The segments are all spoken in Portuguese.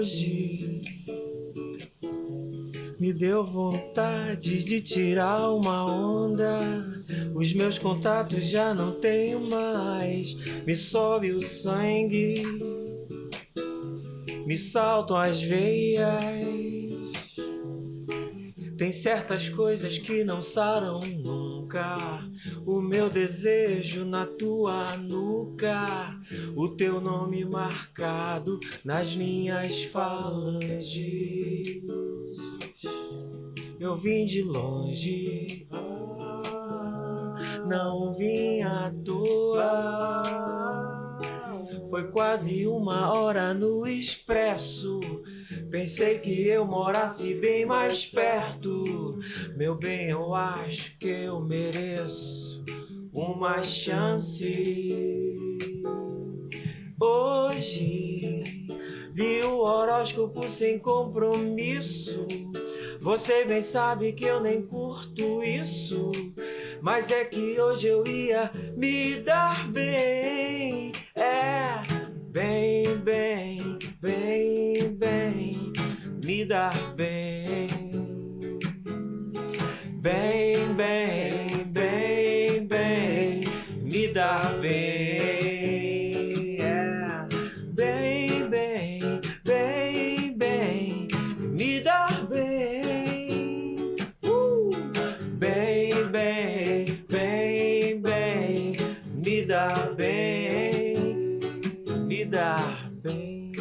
hoje me deu vontade de tirar uma onda. Os meus contatos já não tenho mais. Me sobe o sangue, me saltam as veias. Tem certas coisas que não saram nunca. O meu desejo na tua nuca, o teu nome marcado nas minhas falanges. Eu vim de longe, não vim à toa. Foi quase 1 hora no expresso. Pensei que eu morasse bem mais perto. Meu bem, eu acho que eu mereço uma chance. Hoje li o horóscopo sem compromisso. Você bem sabe que eu nem curto isso, mas é que hoje eu ia me dar bem. É, bem, bem, bem, bem, me dar bem. Bem, bem, bem, bem, me dar bem. É, bem, bem, bem, bem, me dar bem. Bem, bem, bem, bem, me dar bem, me dar bem.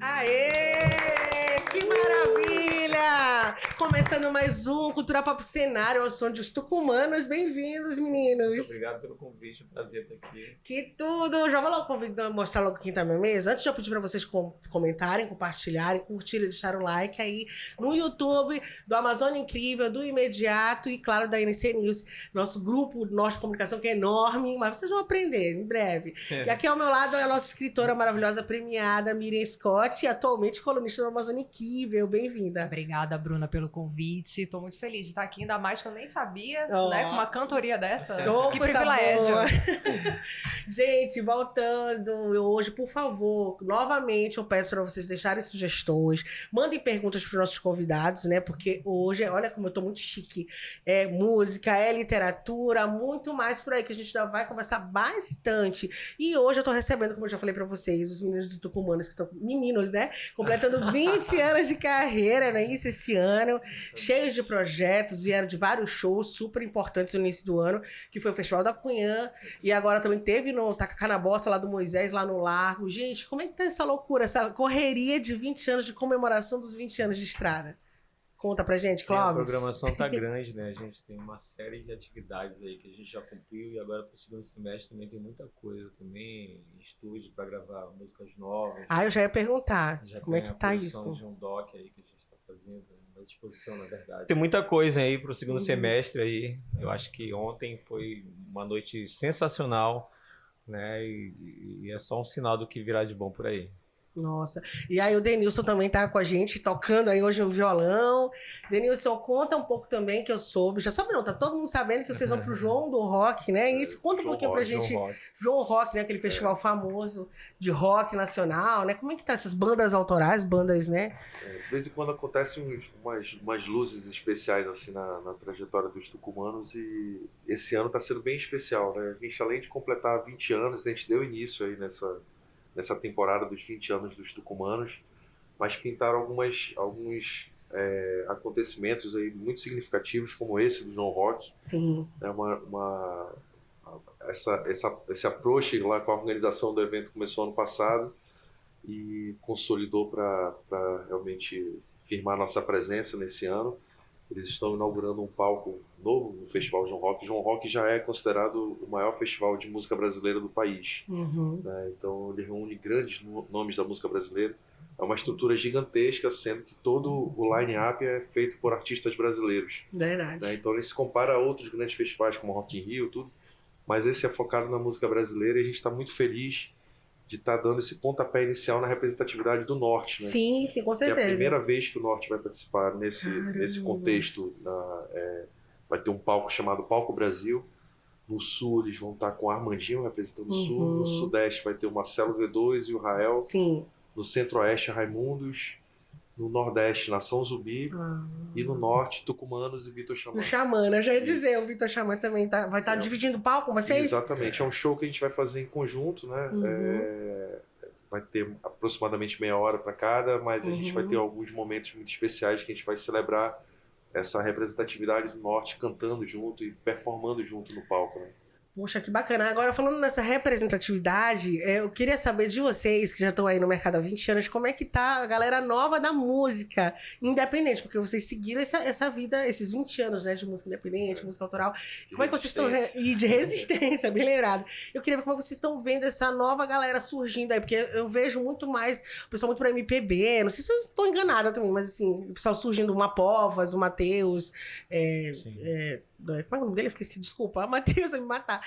Aê! Que maravilha! Começando mais um Cultura Pop Cenário ao som dos tucumanos. Bem-vindos, meninos! Muito obrigado pelo convite, é um prazer estar aqui. Que tudo! Já vou logo mostrar logo quem tá na minha mesa. Antes de eu pedir pra vocês comentarem, compartilharem, curtirem, deixar o like aí no YouTube do Amazônia Incrível, do Imediato e, claro, da NC News. Nosso grupo, nossa comunicação que é enorme, mas vocês vão aprender em breve. E aqui ao meu lado é a nossa escritora maravilhosa premiada, Miriam Scott, e atualmente colunista do Amazônia Incrível. Bem-vinda. Obrigada, Bruna, pelo convite. Tô muito feliz de estar aqui, ainda mais que eu nem sabia, Oh. né? Com uma cantoria dessa. Oh, que coisa privilégio. boa. Gente, voltando hoje, por favor, novamente eu peço para vocês deixarem sugestões, mandem perguntas para os nossos convidados, né? Porque hoje, olha como eu tô muito chique. É música, é literatura, muito mais por aí que a gente ainda vai conversar bastante. E hoje eu tô recebendo, como eu já falei para vocês, os meninos do Tucumanos que estão, meninos, né? Completando 20 anos de carreira, né? Isso esse ano, cheios de projetos, vieram de vários shows super importantes no início do ano, que foi o Festival da Cunhã, e agora também teve no Tacacá na Bossa, lá do Moisés, lá no Largo. Gente, como é que tá essa loucura, essa correria de 20 anos de comemoração dos 20 anos de estrada? Conta pra gente, Clóvis. A programação tá grande, né? A gente tem uma série de atividades aí que a gente já cumpriu e agora pro segundo semestre também tem muita coisa também, estúdio para gravar músicas novas. Ah, eu já ia perguntar, Já como é que tá isso? de um doc aí que a gente tá fazendo, uma exposição na verdade. Tem muita coisa aí pro segundo semestre aí. Eu acho que ontem foi uma noite sensacional, né? E é só um sinal do que virá de bom por aí. Nossa. E aí o Denilson também tá com a gente, tocando aí hoje o violão. Denilson, conta um pouco também, que eu soube. Já soube não, tá todo mundo sabendo que vocês vão pro João do Rock, né? E isso, conta um pouquinho pra gente. João Rock, né? Aquele festival famoso de rock nacional, né? Como é que tá essas bandas autorais, bandas, né? De vez em quando acontecem umas luzes especiais assim na trajetória dos tucumanos, e esse ano tá sendo bem especial, né? A gente, além de completar 20 anos, a gente deu início aí nessa temporada dos 20 anos dos tucumanos, mas pintaram alguns acontecimentos aí muito significativos, como esse do João Rock. Sim. Esse approach lá com a organização do evento começou ano passado e consolidou para realmente firmar nossa presença nesse ano. Eles estão inaugurando um palco novo no Festival João Rock. João Rock já é considerado o maior festival de música brasileira do país. Uhum. Né? Então ele reúne grandes nomes da música brasileira. É uma estrutura gigantesca, sendo que todo o line-up é feito por artistas brasileiros. Verdade. Né? Então ele se compara a outros grandes festivais como Rock in Rio, tudo. Mas esse é focado na música brasileira e a gente está muito feliz de estar dando esse pontapé inicial na representatividade do Norte, né? Sim, com certeza. É a primeira vez que o Norte vai participar nesse contexto. Vai ter um palco chamado Palco Brasil, No sul eles vão estar com o Armandinho representando o sul. No sudeste vai ter o Marcelo V2 e o Rael. Sim. No centro-oeste, Raimundos. No nordeste, Nação Zumbi. E no norte, Tucumanos e Vitor Xamã. O Xamã, né? Eu já ia dizer, Isso. o Vitor Xamã também vai estar dividindo o palco com vocês? Exatamente. É um show que a gente vai fazer em conjunto, né? Vai ter aproximadamente meia hora para cada, mas a gente vai ter alguns momentos muito especiais que a gente vai celebrar essa representatividade do norte cantando junto e performando junto no palco, né? Poxa, que bacana. Agora, falando nessa representatividade, eu queria saber de vocês, que já estão aí no mercado há 20 anos, como é que tá a galera nova da música independente? Porque vocês seguiram essa vida, esses 20 anos, né, de música independente, música autoral. E como é que vocês estão... E de resistência, bem lembrado. Eu queria ver como é que vocês estão vendo essa nova galera surgindo aí, porque eu vejo muito mais o pessoal muito pro MPB, não sei se eu estou enganada também, mas assim, o pessoal surgindo, o Mapovas, o Matheus, como é o nome dele? Esqueci, desculpa. A Matheus vai me matar.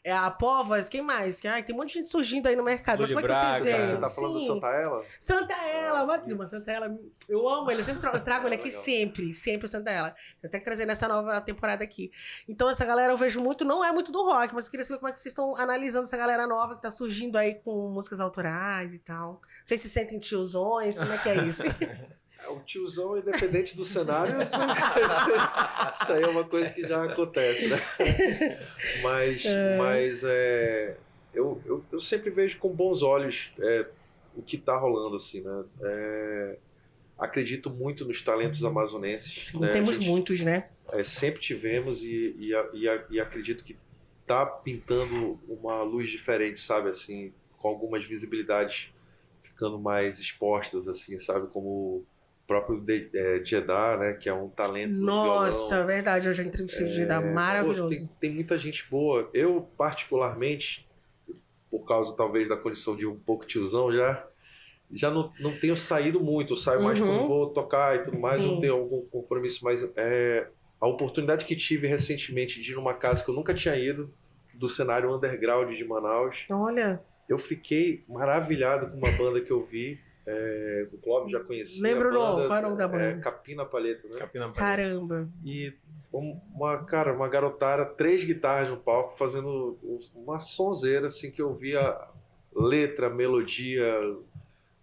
A Povas, quem mais? Tem um monte de gente surgindo aí no mercado. Mas como é que vocês veem? Você tá falando do Santa Ela? Santa Ela, mas Santa Ela, eu amo ele, eu sempre trago ele aqui sempre o Santa Ela. Eu tenho que trazer nessa nova temporada aqui. Então essa galera eu vejo muito, não é muito do rock, mas eu queria saber como é que vocês estão analisando essa galera nova que tá surgindo aí com músicas autorais e tal. Vocês se sentem tiozões? Como é que é isso? O tiozão, independente do cenário, isso aí é uma coisa que já acontece, né? Mas eu sempre vejo com bons olhos o que está rolando, assim, né? Acredito muito nos talentos amazonenses. Sim, né? temos muitos, né? Sempre tivemos e acredito que tá pintando uma luz diferente, sabe? Assim, com algumas visibilidades ficando mais expostas, assim, sabe? Como próprio Jeddah, né, que é um talento no Nossa, violão. Verdade, eu já entrevistei o Jeddah, maravilhoso. Tem muita gente boa. Eu, particularmente, por causa talvez da condição de um pouco tiozão já não tenho saído muito. Eu saio mais quando vou tocar e tudo mais, não tenho algum compromisso, mas a oportunidade que tive recentemente de ir numa casa que eu nunca tinha ido, do cenário underground de Manaus. Olha. Eu fiquei maravilhado com uma banda que eu vi. O Clóvis já conhecia. Lembro a banda, qual é o nome da banda? Capina Palheta, né? Capina Palheta. Caramba. E uma garotada, 3 guitarras no palco, fazendo uma sonzeira, assim, que eu via letra, melodia,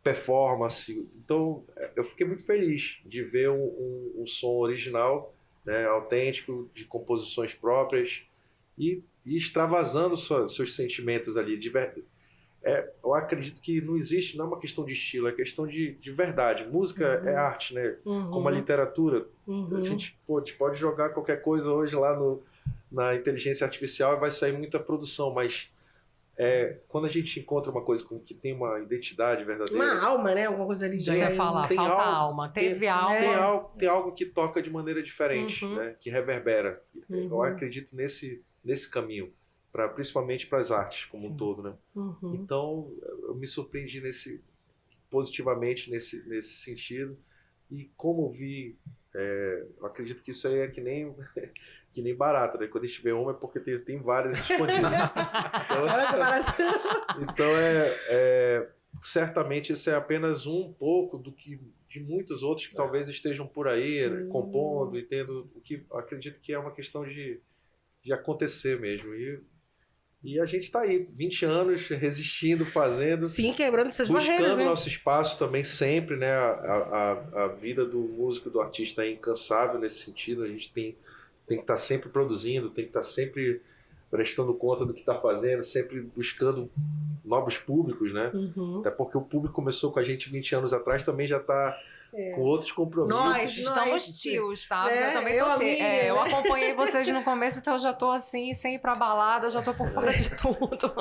performance. Então, eu fiquei muito feliz de ver um som original, né, autêntico, de composições próprias e extravasando seus sentimentos ali, de verdade. Eu acredito que não é uma questão de estilo, é questão de verdade. Música é arte, né? Como a literatura. A gente pode jogar qualquer coisa hoje lá na inteligência artificial e vai sair muita produção, mas quando a gente encontra uma coisa que tem uma identidade verdadeira... Uma alma, né? Alguma coisa ali. Já ia falar, falta alma. Teve alma. Tem algo que toca de maneira diferente, né? Que reverbera. Eu acredito nesse caminho. Principalmente para as artes como um todo, né? Então eu me surpreendi positivamente nesse sentido, e como eu vi, eu acredito que isso aí é que nem barata, né? Quando a gente vê uma é porque tem várias disponíveis. Então certamente esse é apenas um pouco de muitos outros que talvez estejam por aí, né, compondo e tendo o que acredito que é uma questão de acontecer mesmo. E a gente está aí, 20 anos, resistindo, fazendo. Sim, quebrando essas barreiras, buscando né? nosso espaço também sempre, né? A vida do músico, do artista é incansável nesse sentido. A gente tem que estar sempre produzindo, tem que estar sempre prestando conta do que está fazendo, sempre buscando novos públicos, né? Até porque o público começou com a gente 20 anos atrás, também já está... com outros compromissos. Estamos tios, tá? É, eu também tô eu acompanhei vocês no começo, então eu já tô assim, sem ir pra balada, já tô por fora de tudo.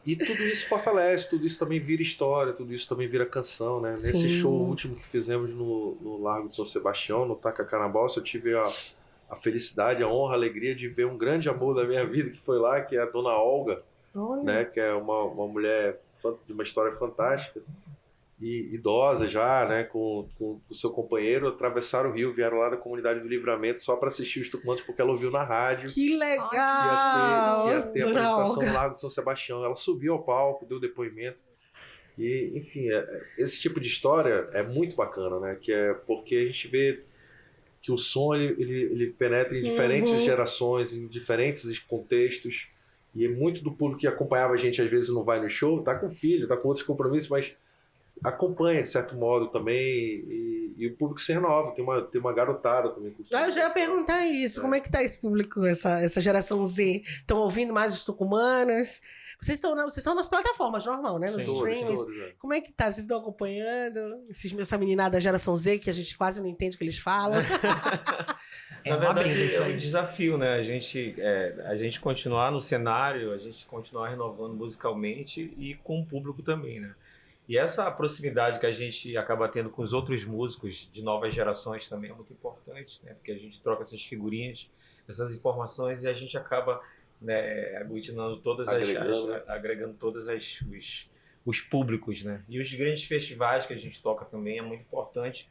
E tudo isso fortalece, tudo isso também vira história, tudo isso também vira canção, né? Sim. Nesse show último que fizemos no Largo de São Sebastião, no Tacacanabós, eu tive a felicidade, a honra, a alegria de ver um grande amor da minha vida que foi lá, que é a Dona Olga, né? Que é uma mulher de uma história fantástica. E idosa já, né, com o seu companheiro, atravessaram o rio, vieram lá da comunidade do Livramento só para assistir os Tucumanos, porque ela ouviu na rádio Que legal! que ia ter a apresentação no Largo de São Sebastião. Ela subiu ao palco, deu depoimento. E, enfim, esse tipo de história é muito bacana, né? Que é porque a gente vê que o som ele penetra em diferentes gerações, em diferentes contextos. E muito do público que acompanhava a gente, às vezes não vai no show, tá com filho, tá com outros compromissos, mas acompanha, de certo modo, também. E o público se renova. Tem uma garotada também. Eu já ia perguntar isso. Como é que tá esse público, essa geração Z? Estão ouvindo mais os tucumanos? Vocês estão nas plataformas, normal, né? Nos streams. Como é que tá? Vocês estão acompanhando? Essa meninada da geração Z, que a gente quase não entende o que eles falam. Na verdade, é um desafio, né? A gente continuar no cenário, a gente continuar renovando musicalmente e com o público também, né? E essa proximidade que a gente acaba tendo com os outros músicos de novas gerações também é muito importante, né? Porque a gente troca essas figurinhas, essas informações e a gente acaba, né, aglutinando agregando todas os públicos, né? E os grandes festivais que a gente toca também é muito importante,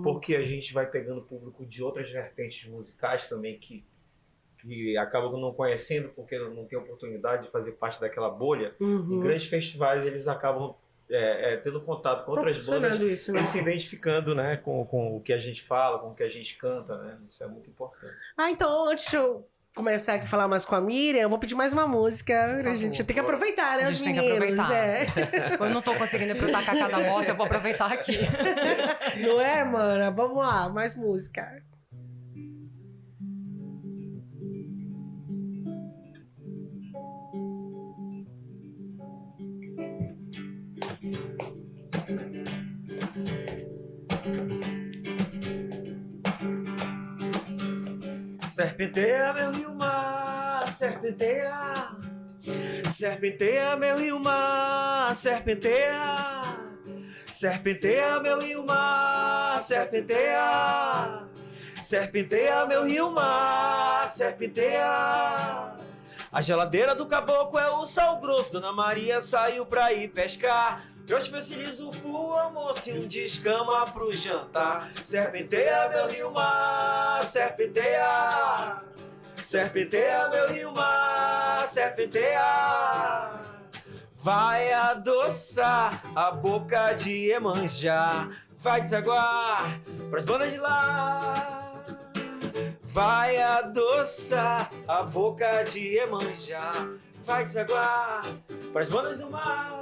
porque a gente vai pegando público de outras vertentes musicais também que acabam não conhecendo porque não tem oportunidade de fazer parte daquela bolha. Em grandes festivais eles acabam tendo contato com outras bandas isso, né? e se identificando, né, com o que a gente fala, com o que a gente canta, né? Isso é muito importante. Então, antes de eu começar aqui a falar mais com a Miriam, eu vou pedir mais uma música. A gente tem que aproveitar, né, os meninos? Eu não tô conseguindo ir pro Tacacá da Moça, eu vou aproveitar aqui. Não é, mana? Vamos lá, mais música. Serpenteia meu rio mar, serpenteia. Serpenteia meu rio mar, serpenteia. Serpenteia meu rio mar, serpenteia. Serpenteia meu rio mar, serpenteia. A geladeira do caboclo é o sal grosso. Dona Maria saiu pra ir pescar. Trouxe meu silizo pro almoço e um descama pro jantar. Serpenteia meu rio mar, serpenteia. Serpenteia meu rio mar, serpenteia. Vai adoçar a boca de Iemanjá. Vai desaguar pras bandas de lá. Vai adoçar a boca de Iemanjá. Vai desaguar pras bandas do mar.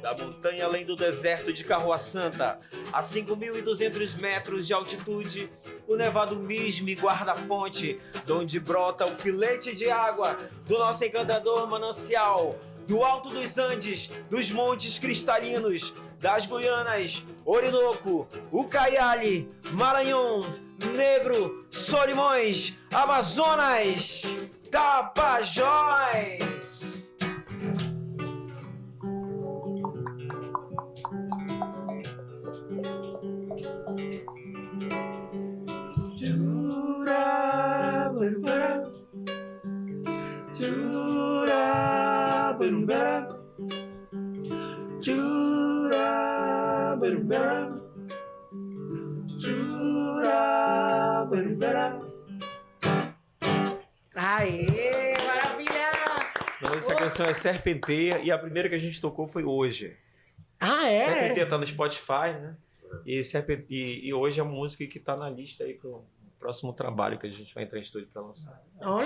Da montanha além do deserto de Carroa Santa, a 5.200 metros de altitude, o nevado Misme guarda a fonte, donde brota o filete de água do nosso encantador manancial, do alto dos Andes, dos montes cristalinos, das Guianas, Orinoco, Ucaiali, Maranhão, Negro, Solimões, Amazonas, Tapajós. Aê, maravilha! Não, essa canção é Serpenteia e a primeira que a gente tocou foi Hoje. Ah, é? Serpenteia tá no Spotify, né? E hoje é a música que tá na lista aí pro próximo trabalho que a gente vai entrar em estúdio para lançar.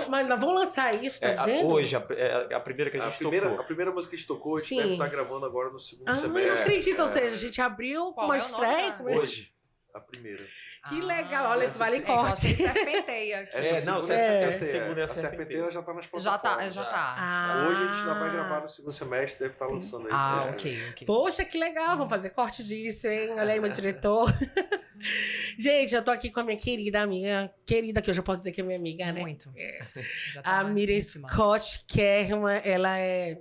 Mas nós vamos lançar isso, tá dizendo? Hoje, a primeira que a gente tocou. A primeira música que a gente tocou, a gente deve estar gravando agora no segundo semestre. Eu não acredito, ou seja, a gente abriu com uma estreia. Hoje, a primeira. Que legal, olha, isso vale corte. Serpenteia. A Serpenteia já tá nas plataformas. Já tá. Hoje a gente já vai gravar no segundo semestre, deve estar lançando aí. Ok. Poxa, que legal, vamos fazer corte disso, hein? Olha aí, meu diretor. Gente, eu tô aqui com a minha querida amiga, que eu já posso dizer que é minha amiga, né? Muito. A Miriam Scott Kerman, ela é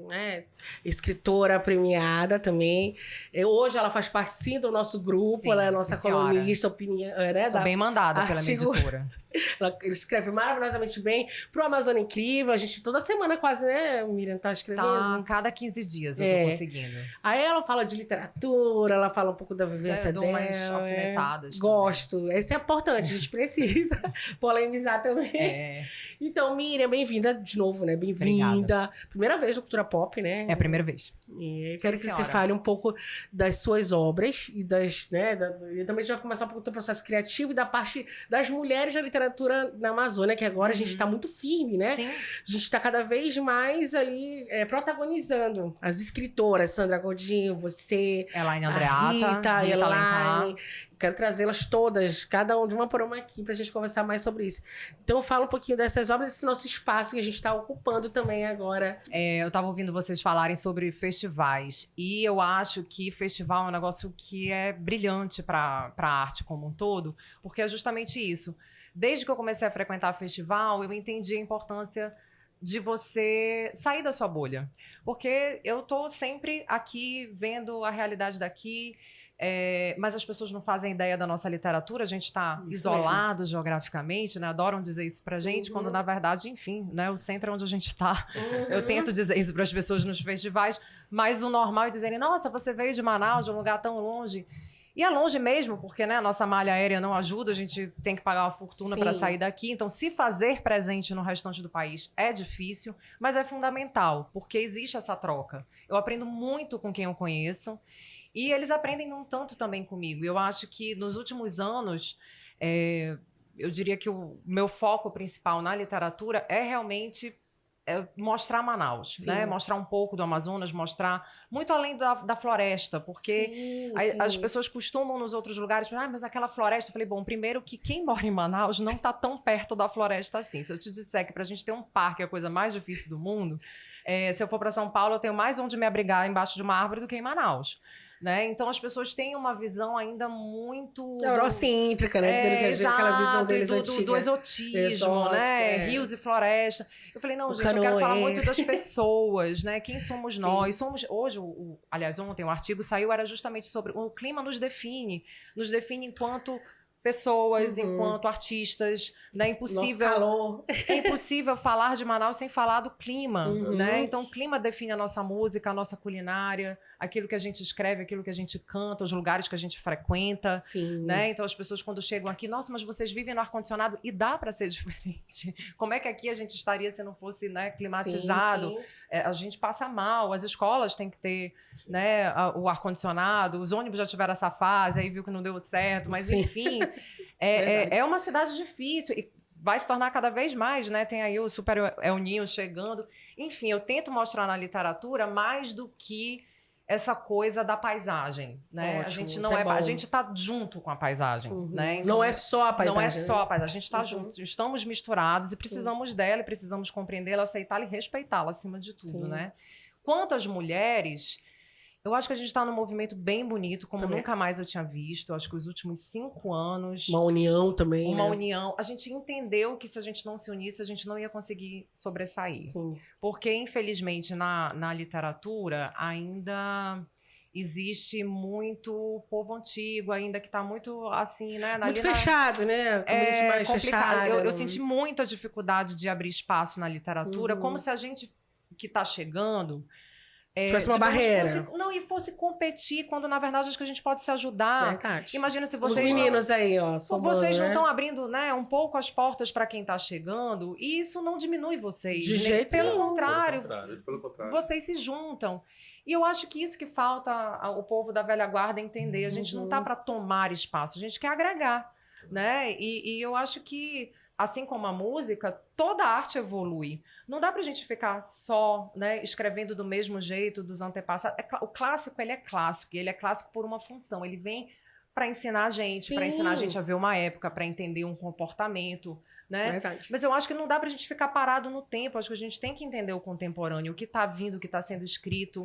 escritora premiada também. Hoje ela faz parte sim do nosso grupo, sim, ela é nossa colunista, opinião, né? Sou bem mandada pela minha editora. Ela escreve maravilhosamente bem pro Amazônia Incrível. A gente toda semana quase, né, Miriam, tá escrevendo? Tá, cada 15 dias eu tô conseguindo. Aí ela fala de literatura, ela fala um pouco da vivência dela. Umas alfinetadas pessoas. Gosto. Isso é importante, a gente precisa polemizar também. É. Então, Miriam, bem-vinda de novo, né? Bem-vinda. Primeira vez no Cultura Pop, né? É a primeira vez. E eu quero que você senhora. fale um pouco das suas obras e das, né, e também já começar um pouco do teu processo criativo e da parte das mulheres da literatura na Amazônia, que agora a gente está muito firme, né? Sim. A gente está cada vez mais ali protagonizando as escritoras, Sandra Godinho, você, Elaine a Andreata. Rita, a Rita Alencar. Elaine. Quero trazê-las todas, cada uma de uma por uma aqui, pra gente conversar mais sobre isso. Então fala um pouquinho dessas obras, desse nosso espaço que a gente está ocupando também agora. Eu estava ouvindo vocês falarem sobre festivais. E eu acho que festival é um negócio que é brilhante para a arte como um todo, porque é justamente isso. Desde que eu comecei a frequentar festival, eu entendi a importância de você sair da sua bolha. Porque eu tô sempre aqui vendo a realidade daqui, mas as pessoas não fazem ideia da nossa literatura, a gente está isolado geograficamente, né? Adoram dizer isso pra gente, quando na verdade, enfim, né? O centro é onde a gente está. Eu tento dizer isso para as pessoas nos festivais, mas o normal é dizerem, nossa, você veio de Manaus, de um lugar tão longe. E é longe mesmo, porque né, a nossa malha aérea não ajuda, a gente tem que pagar uma fortuna para sair daqui. Então, se fazer presente no restante do país é difícil, mas é fundamental, porque existe essa troca. Eu aprendo muito com quem eu conheço e eles aprendem um tanto também comigo. Eu acho que nos últimos anos, eu diria que o meu foco principal na literatura é realmente mostrar Manaus, né? Mostrar um pouco do Amazonas, mostrar muito além da floresta, porque as pessoas costumam nos outros lugares falar, mas aquela floresta, eu falei, bom, primeiro que quem mora em Manaus não está tão perto da floresta assim. Se eu te disser que pra gente ter um parque é a coisa mais difícil do mundo, se eu for para São Paulo, eu tenho mais onde me abrigar embaixo de uma árvore do que em Manaus. Né? Então as pessoas têm uma visão ainda muito eurocêntrica, né? Dizendo que aquela visão deles antiga. Do exotismo, né? Rios e floresta. Eu falei, não, gente, eu quero falar muito das pessoas, né? Quem somos nós? Hoje, aliás, ontem o artigo saiu, era justamente sobre o clima nos define enquanto pessoas, enquanto artistas, né? É impossível falar de Manaus sem falar do clima, né? Então o clima define a nossa música, a nossa culinária, aquilo que a gente escreve, aquilo que a gente canta, os lugares que a gente frequenta, né? Então as pessoas quando chegam aqui, nossa, mas vocês vivem no ar-condicionado e dá para ser diferente. Como é que aqui a gente estaria se não fosse, né, climatizado? A gente passa mal, as escolas têm que ter, né, o ar-condicionado, os ônibus já tiveram essa fase, aí viu que não deu certo, mas enfim, é uma cidade difícil e vai se tornar cada vez mais, né? Tem aí o Super El Ninho chegando. Enfim, eu tento mostrar na literatura mais do que essa coisa da paisagem, né? Ótimo, a gente a gente tá junto com a paisagem, né? Então, não é só a paisagem. Não é só a paisagem, a gente tá junto, estamos misturados e precisamos dela, e precisamos compreendê-la, aceitá-la e respeitá-la acima de tudo, né? Quanto às mulheres, eu acho que a gente está num movimento bem bonito, como nunca mais eu tinha visto. Eu acho que os últimos 5 anos... Uma união também, Uma união. A gente entendeu que se a gente não se unisse, a gente não ia conseguir sobressair. Porque, infelizmente, na literatura, ainda existe muito povo antigo, ainda que está muito, assim, né? Muito fechado, né? Comunidade mais fechada. Eu senti muita dificuldade de abrir espaço na literatura, como se a gente que está chegando... tivesse uma barreira. Fosse competir, quando na verdade acho que a gente pode se ajudar. Verdade. Imagina se vocês... Os meninos aí, ó. Vocês não estão abrindo, né, um pouco as portas para quem está chegando, e isso não diminui vocês. De jeito Pelo nenhum. contrário, Pelo contrário. vocês se juntam. E eu acho que isso que falta ao povo da velha guarda entender. A gente não tá para tomar espaço, a gente quer agregar, né? E eu acho que, assim como a música, toda a arte evolui. Não dá pra gente ficar só, né, escrevendo do mesmo jeito dos antepassados. O clássico, ele é clássico, e ele é clássico por uma função. Ele vem para ensinar a gente a ver uma época, para entender um comportamento, né? Verdade. Mas eu acho que não dá pra gente ficar parado no tempo. Acho que a gente tem que entender o contemporâneo, o que tá vindo, o que tá sendo escrito.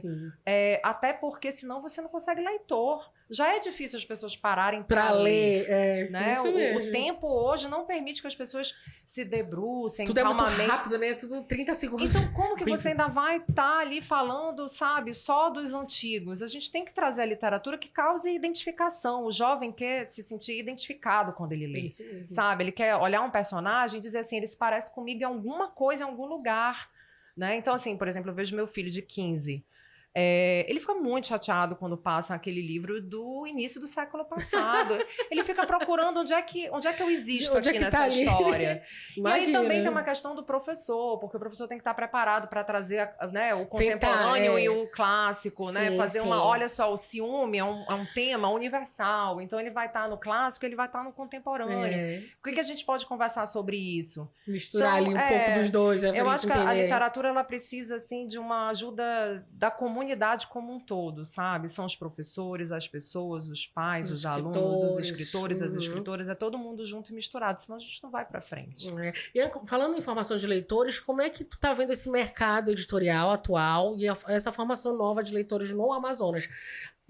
Até porque senão você não consegue leitor. Já é difícil as pessoas pararem para ler. Né? O tempo hoje não permite que as pessoas se debrucem tudo calmamente. É muito rápido, né? Tudo 30 segundos. Então, como que você ainda vai estar ali falando, sabe, só dos antigos? A gente tem que trazer a literatura que cause identificação. O jovem quer se sentir identificado quando ele lê, sabe? Ele quer olhar um personagem e dizer assim, ele se parece comigo em alguma coisa, em algum lugar, né? Então, assim, por exemplo, eu vejo meu filho de 15. Ele fica muito chateado quando passa aquele livro do início do século passado. Ele fica procurando onde é que eu existo Onde é aqui que nessa tá ali? história. E aí Imagina. também tem uma questão do professor, porque o professor tem que estar preparado para trazer, né, o contemporâneo e o clássico, né? Sim, Fazer sim. olha só, o ciúme é um tema universal. Então ele vai estar no clássico, ele vai estar no contemporâneo. O que a gente pode conversar sobre isso? Misturar Então, ali um pouco dos dois, né? Pra Eu eles acho que a entenderem. literatura ela precisa assim de uma ajuda da comunidade como um todo, sabe? São os professores, as pessoas, os pais, os alunos, os escritores, as escritoras, é todo mundo junto e misturado, senão a gente não vai pra frente. E falando em formação de leitores, como é que tu tá vendo esse mercado editorial atual e essa formação nova de leitores no Amazonas?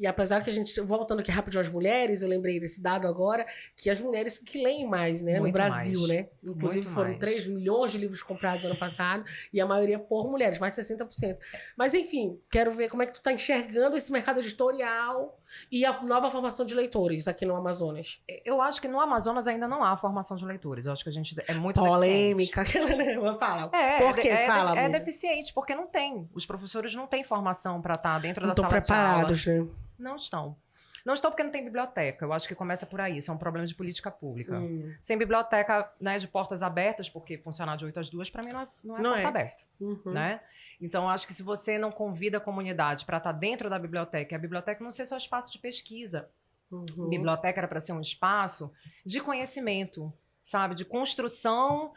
E apesar que a gente, voltando aqui rápido às mulheres, eu lembrei desse dado agora, que as mulheres que leem mais, né, no Muito Brasil, mais. né? Inclusive Muito foram mais. 3 milhões de livros comprados ano passado, e a maioria por mulheres, mais de 60%. Mas enfim, quero ver como é que tu tá enxergando esse mercado editorial e a nova formação de leitores aqui no Amazonas. Eu acho que no Amazonas ainda não há formação de leitores. Eu acho que a gente é muito Polêmica, né? Vou falar. deficiente. Por quê? Fala, é amiga. deficiente, porque não tem. Os professores não têm formação para estar dentro Não da estão sala preparados, de aula. né? Não estão. Não estão porque não tem biblioteca. Eu acho que começa por aí. Isso é um problema de política pública. Sem biblioteca, né, de portas abertas, porque funcionar de 8 às 2, para mim não é Não porta é. aberta. Né? Então, eu acho que se você não convida a comunidade para estar dentro da biblioteca, e a biblioteca não ser só espaço de pesquisa. Biblioteca era para ser um espaço de conhecimento, sabe? De construção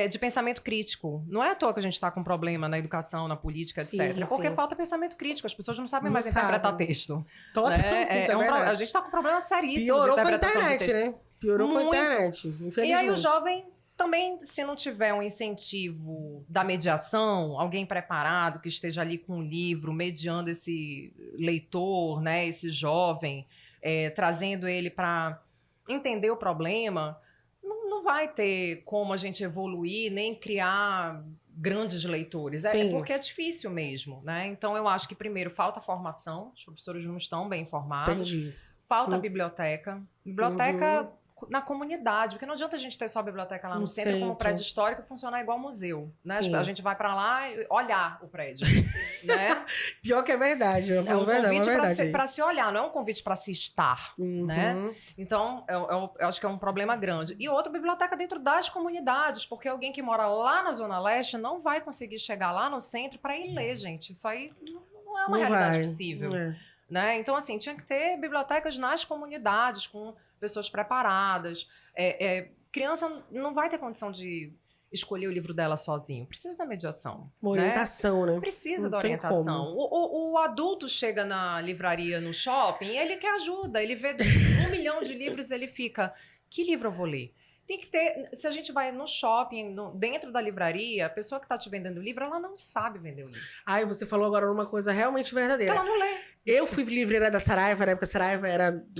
de pensamento crítico. Não é à toa que a gente está com problema na educação, na política, Sim, etc. Porque sim. falta pensamento crítico. As pessoas não sabem Não mais interpretar sabem. texto. Totalmente, Né? é verdade. A gente está com um problema seríssimo Piorou de com a interpretação de internet, texto. né? Piorou com a Muito. internet, infelizmente. E aí o jovem também, se não tiver um incentivo da mediação, alguém preparado que esteja ali com um livro, mediando esse leitor, né, esse jovem, trazendo ele para entender o problema, não vai ter como a gente evoluir, nem criar grandes leitores. Sim. Porque é difícil mesmo, né? Então eu acho que primeiro falta formação, os professores não estão bem formados. Entendi. Falta biblioteca. Biblioteca na comunidade, porque não adianta a gente ter só a biblioteca lá no centro, como prédio histórico, funcionar igual museu, né? Sim. A gente vai pra lá e olhar o prédio, né? Pior que é verdade. É um verdade, convite pra se olhar, não é um convite pra se estar, né? Então, eu acho que é um problema grande. E outra, biblioteca dentro das comunidades, porque alguém que mora lá na Zona Leste não vai conseguir chegar lá no centro para ir ler, gente. Isso aí não é uma realidade possível. Né? Então, assim, tinha que ter bibliotecas nas comunidades, com pessoas preparadas. Criança não vai ter condição de escolher o livro dela sozinho. Precisa da mediação. Uma orientação, né? Precisa Não da tem orientação. O adulto chega na livraria, no shopping, ele quer ajuda. Ele vê 1 milhão de livros, ele fica... Que livro eu vou ler? Tem que ter... Se a gente vai no shopping, dentro da livraria, a pessoa que está te vendendo o livro, ela não sabe vender o livro. Ai, você falou agora uma coisa realmente verdadeira. Ela não lê. Eu fui livreira da Saraiva, na época a Saraiva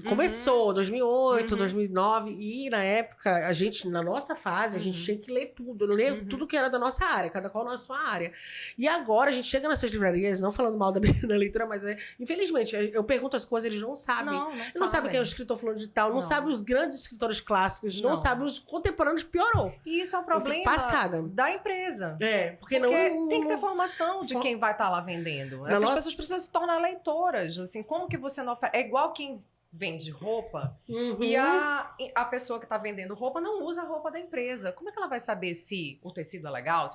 começou, 2008, 2009, e na época, a gente, na nossa fase, a gente tinha que ler tudo, tudo que era da nossa área, cada qual na sua área. E agora a gente chega nessas livrarias, não falando mal da leitura, mas infelizmente, eu pergunto as coisas, eles não sabem. Não sabem quem é o escritor fulano de tal, não sabem os grandes escritores clássicos, não sabem os contemporâneos, piorou. E isso é um problema da empresa. Porque tem que ter formação de quem vai estar lá vendendo. Essas pessoas precisam se tornar leitoras. Assim, como que você não oferece? É igual quem vende roupa e a pessoa que está vendendo roupa não usa a roupa da empresa. Como é que ela vai saber se o tecido é legal?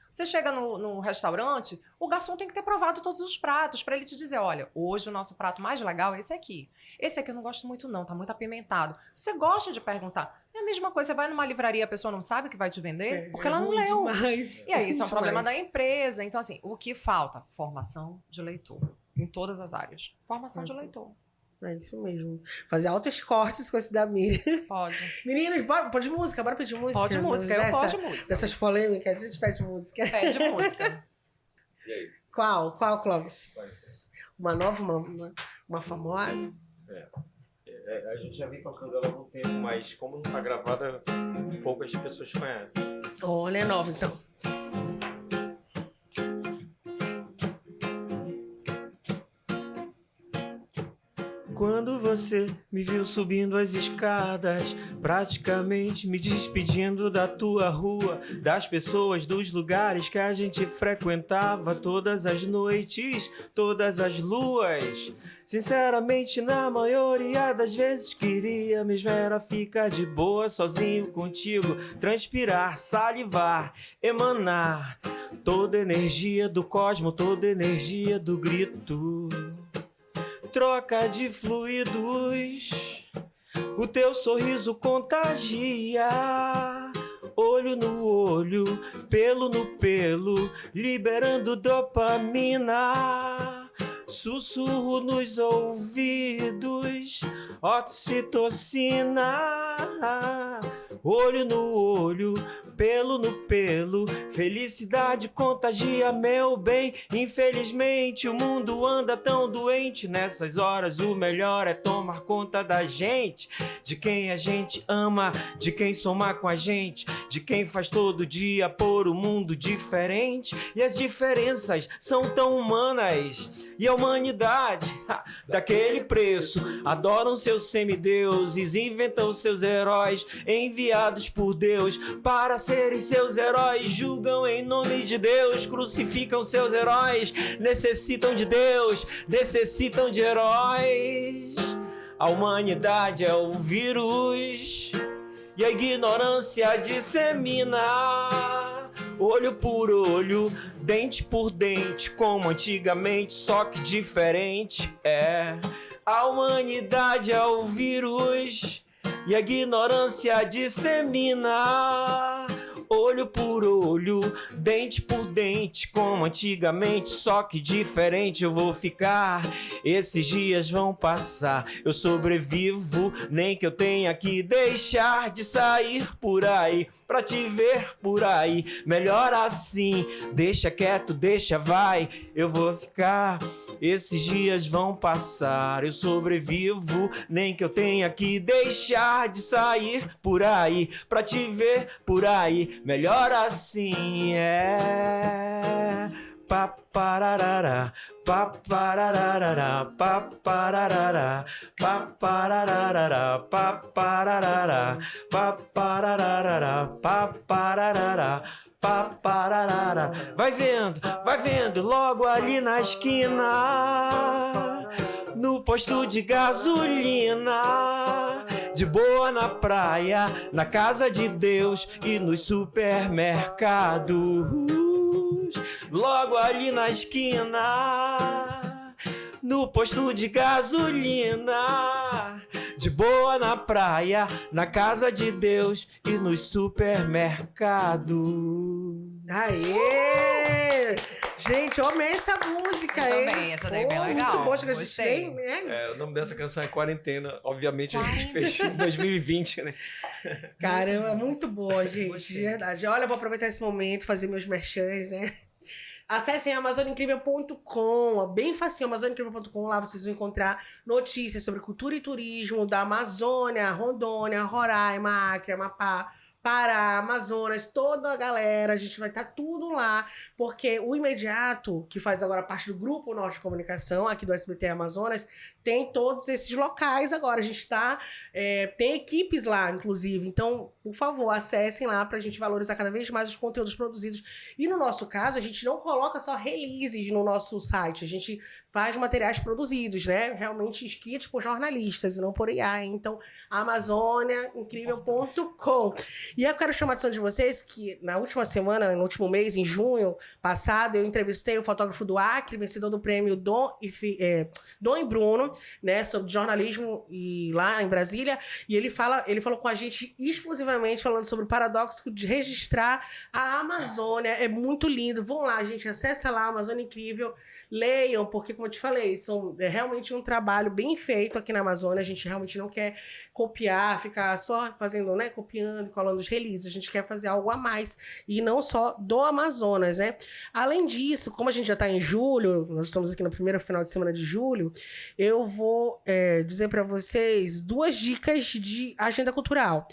Você chega no restaurante, o garçom tem que ter provado todos os pratos para ele te dizer, olha, hoje o nosso prato mais legal é esse aqui. Esse aqui eu não gosto muito não, tá muito apimentado. Você gosta de perguntar. É a mesma coisa, você vai numa livraria, a pessoa não sabe o que vai te vender, porque ela não leu. Demais, e aí isso é um problema da empresa. Então assim, o que falta? Formação de leitor. Em todas as áreas. Formação de leitor. É isso mesmo. Fazer altos cortes com esse da Miriam. Pode. Meninas, pode música? Bora pedir música? Pode música, eu gosto de música. Dessas polêmicas, a gente pede música. Pede música. E aí? Qual, Clóvis? Uma nova, uma famosa? A gente já vem tocando ela há algum tempo, mas como não tá gravada, poucas pessoas conhecem. Olha, é nova então. Quando você me viu subindo as escadas, praticamente me despedindo da tua rua, das pessoas, dos lugares que a gente frequentava todas as noites, todas as luas. Sinceramente, na maioria das vezes queria mesmo era ficar de boa, sozinho contigo, transpirar, salivar, emanar toda a energia do cosmo, toda a energia do grito. Troca de fluidos, o teu sorriso contagia. Olho no olho, pelo no pelo, liberando dopamina. Sussurro nos ouvidos, ocitocina. Olho no olho, pelo no pelo, felicidade contagia, meu bem. Infelizmente o mundo anda tão doente. Nessas horas o melhor é tomar conta da gente, de quem a gente ama, de quem soma com a gente, de quem faz todo dia por um mundo diferente. E as diferenças são tão humanas, e a humanidade, daquele preço, adoram seus semideuses, inventam seus heróis, enviados por Deus para serem seus heróis. Julgam em nome de Deus, crucificam seus heróis, necessitam de Deus, necessitam de heróis. A humanidade é o vírus e a ignorância dissemina. Olho por olho, dente por dente, como antigamente, só que diferente. A humanidade é o vírus e a ignorância dissemina. Olho por olho, dente por dente, como antigamente, só que diferente. Eu vou ficar, esses dias vão passar, eu sobrevivo, nem que eu tenha que deixar de sair por aí, pra te ver por aí, melhor assim, deixa quieto, deixa vai, eu vou ficar, esses dias vão passar, eu sobrevivo, nem que eu tenha que deixar de sair por aí, pra te ver por aí, melhor assim, Papararara, papararara, papararara, papararara, papararara, papararara, papararara, papararara. Vai vendo, logo ali na esquina, no posto de gasolina, de boa na praia, na casa de Deus e nos supermercados. Logo ali na esquina, no posto de gasolina, de boa na praia, na casa de Deus e nos supermercados. Aê! Gente, eu amei essa música, hein? Também, essa daí é bem legal. Muito bom, acho que a gente Gostei. nem, né? O nome dessa canção é Quarentena. Obviamente a gente fez em 2020, né? Caramba, muito boa, gente. Gostei. De verdade. Olha, eu vou aproveitar esse momento, fazer meus merchans, né? Acessem amazoniaincrível.com, bem facinho, amazoniaincrível.com, lá vocês vão encontrar notícias sobre cultura e turismo da Amazônia, Rondônia, Roraima, Acre, Amapá, Pará, Amazonas, toda a galera, a gente vai estar tudo lá, porque o Imediato, que faz agora parte do Grupo Norte de Comunicação, aqui do SBT Amazonas, tem todos esses locais agora, a gente tem equipes lá, inclusive, então, por favor, acessem lá pra gente valorizar cada vez mais os conteúdos produzidos. E no nosso caso, a gente não coloca só releases no nosso site, a gente faz materiais produzidos, né? Realmente escritos por jornalistas e não por AI. Então, amazoniaincrível.com. E eu quero chamar a atenção de vocês que na última semana, no último mês, em junho passado, eu entrevistei o fotógrafo do Acre, vencedor do prêmio Dom e Bruno, né? Sobre jornalismo e lá em Brasília. E ele falou com a gente exclusivamente falando sobre o paradoxo de registrar a Amazônia. É muito lindo. Vão lá, gente. Acessa lá, Amazônia Incrível. Leiam, porque, como eu te falei, é realmente um trabalho bem feito aqui na Amazônia. A gente realmente não quer copiar, ficar só fazendo, né, copiando e colando os releases. A gente quer fazer algo a mais, e não só do Amazonas, né? Além disso, como a gente já está em julho, nós estamos aqui no primeiro final de semana de julho, eu vou dizer para vocês 2 dicas de agenda cultural.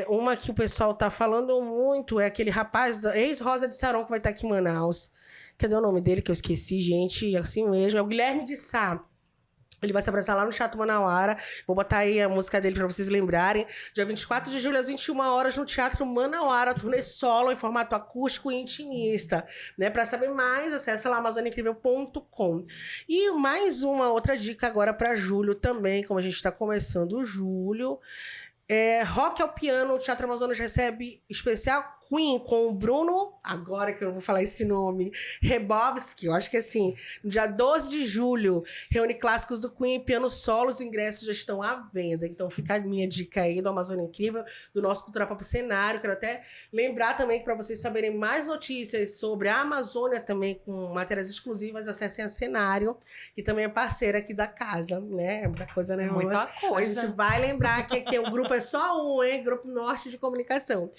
Uma que o pessoal tá falando muito é aquele rapaz, ex-Rosa de Saron, que vai estar aqui em Manaus. Cadê o nome dele que eu esqueci, gente? Assim mesmo. É o Guilherme de Sá. Ele vai se apresentar lá no Teatro Manauara. Vou botar aí a música dele pra vocês lembrarem. Dia 24 de julho, às 21 horas, no Teatro Manauara. Turnê solo em formato acústico e intimista. Né? Pra saber mais, acessa lá amazoniaincrível.com. E mais uma outra dica agora pra julho também, como a gente tá começando o julho. Rock ao Piano, o Teatro Amazonas recebe especial Queen com o Bruno, agora que eu vou falar esse nome, Rebovski, eu acho que assim, no dia 12 de julho, reúne clássicos do Queen, piano solo, os ingressos já estão à venda, então fica a minha dica aí do Amazônia Incrível, do nosso Cultura Pop Cenário. Quero até lembrar também que para vocês saberem mais notícias sobre a Amazônia também, com matérias exclusivas, acessem a Cenário, que também é parceira aqui da casa, né? É muita coisa, né? Muita coisa. A gente vai lembrar que aqui o grupo é só um, hein? Grupo Norte de Comunicação.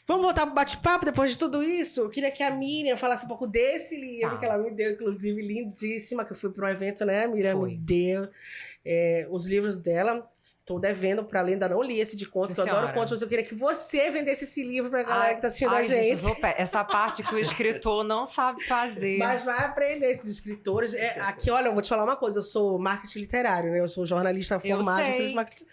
Vamos voltar pro bate-papo depois de tudo isso? Eu queria que a Miriam falasse um pouco desse livro que ela me deu, inclusive, lindíssima, que eu fui pro evento, né? A Miriam me deu os livros dela. Estou devendo para ler, ainda não li esse de contos, que eu adoro contos, mas eu queria que você vendesse esse livro pra galera que tá assistindo a gente. Essa parte que o escritor não sabe fazer. Mas vai aprender esses escritores. Aqui, olha, eu vou te falar uma coisa, eu sou marketing literário, né? Eu sou jornalista formado em marketing.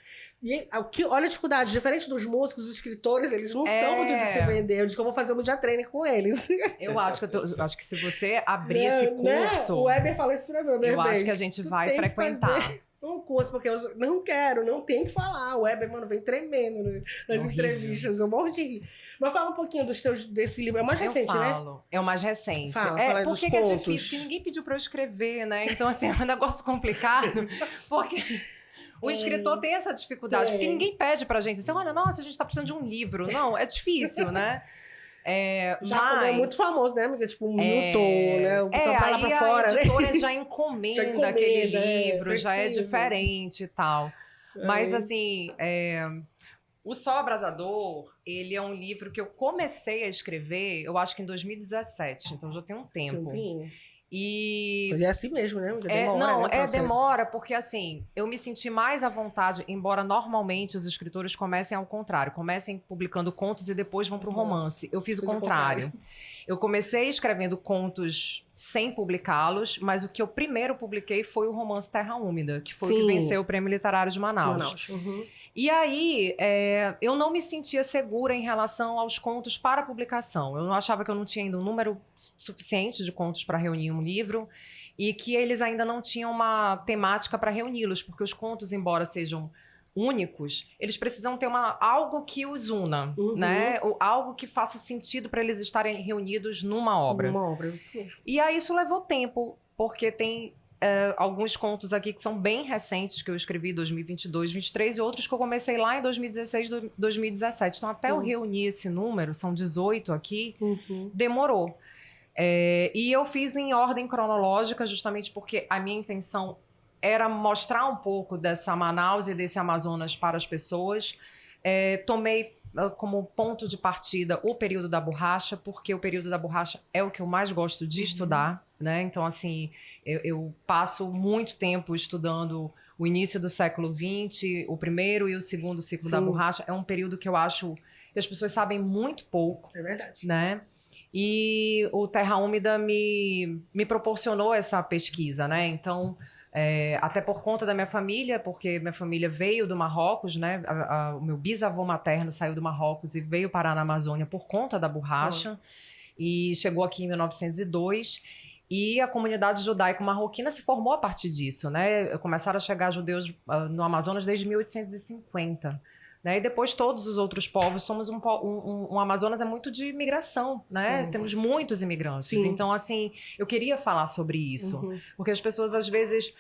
E olha a dificuldade, diferente dos músicos, os escritores, eles não são muito de se vender. Eu disse que eu vou fazer um dia treino com eles. Eu acho que se você abrir esse curso... O Weber falou isso pra mim. Eu acho que a gente vai frequentar. Um curso, porque eu não tem que falar. O Weber, mano, vem tremendo nas entrevistas, eu morro de rir. Mas fala um pouquinho desse livro, é o mais recente, né? É o mais recente. Fala por que é difícil? Porque ninguém pediu pra eu escrever, né? Então, assim, é um negócio complicado, porque... O escritor tem essa dificuldade, porque ninguém pede pra gente assim, olha, nossa, a gente tá precisando de um livro. Não, é difícil, né? Mas é muito famoso, né, amiga? Tipo, um Milton, né? O pessoal vai lá pra fora, né? A editora já encomenda aquele livro, já é diferente e tal. Mas, assim, O Sol Abrasador, ele é um livro que eu comecei a escrever, eu acho que em 2017, então já tem um tempo. Mas é assim mesmo, né? Demora, demora, porque assim, eu me senti mais à vontade, embora normalmente os escritores comecem ao contrário, comecem publicando contos e depois vão para o romance. Eu fiz o contrário. Eu comecei escrevendo contos sem publicá-los, mas o que eu primeiro publiquei foi o romance Terra Úmida, que foi o que venceu o Prêmio Literário de Manaus. E aí, eu não me sentia segura em relação aos contos para publicação. Eu não achava que eu não tinha ainda um número suficiente de contos para reunir um livro e que eles ainda não tinham uma temática para reuni-los, porque os contos, embora sejam únicos, eles precisam ter algo que os una, né? Ou algo que faça sentido para eles estarem reunidos numa obra. Isso mesmo. E aí isso levou tempo, porque tem... alguns contos aqui que são bem recentes, que eu escrevi em 2022, 2023, e outros que eu comecei lá em 2016, 2017. Então, até eu reunir esse número, são 18 aqui, demorou. E eu fiz em ordem cronológica, justamente porque a minha intenção era mostrar um pouco dessa Manaus e desse Amazonas para as pessoas. Tomei como ponto de partida o período da borracha, porque o período da borracha é o que eu mais gosto de estudar, né? Então, assim, eu passo muito tempo estudando o início do século XX, o primeiro e o segundo ciclo da borracha. É um período que eu acho que as pessoas sabem muito pouco. É verdade. Né? E o Terra Úmida me proporcionou essa pesquisa, né? Então... até por conta da minha família, porque minha família veio do Marrocos, né? O meu bisavô materno saiu do Marrocos e veio parar na Amazônia por conta da borracha e chegou aqui em 1902 e a comunidade judaico-marroquina se formou a partir disso, né? Começaram a chegar judeus no Amazonas desde 1850. Né? E depois todos os outros povos, somos um Amazonas é muito de imigração, né? Temos muitos imigrantes. Então, assim, eu queria falar sobre isso. Porque as pessoas, às vezes,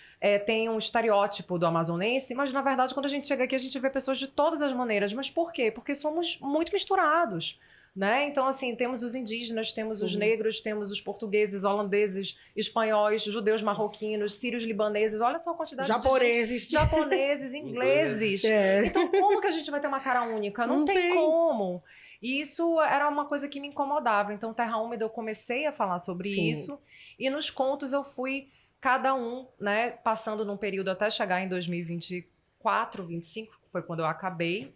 têm um estereótipo do amazonense, mas, na verdade, quando a gente chega aqui, a gente vê pessoas de todas as maneiras. Mas por quê? Porque somos muito misturados. Né? Então, assim, temos os indígenas, temos os negros, temos os portugueses, holandeses, espanhóis, judeus marroquinos, sírios libaneses, olha só a quantidade de gente. Japoneses, ingleses. Então, como que a gente vai ter uma cara única? Não tem como. E isso era uma coisa que me incomodava. Então, Terra Úmida, eu comecei a falar sobre isso. E nos contos eu fui, cada um, né, passando num período até chegar em 2024, 2025, que foi quando eu acabei.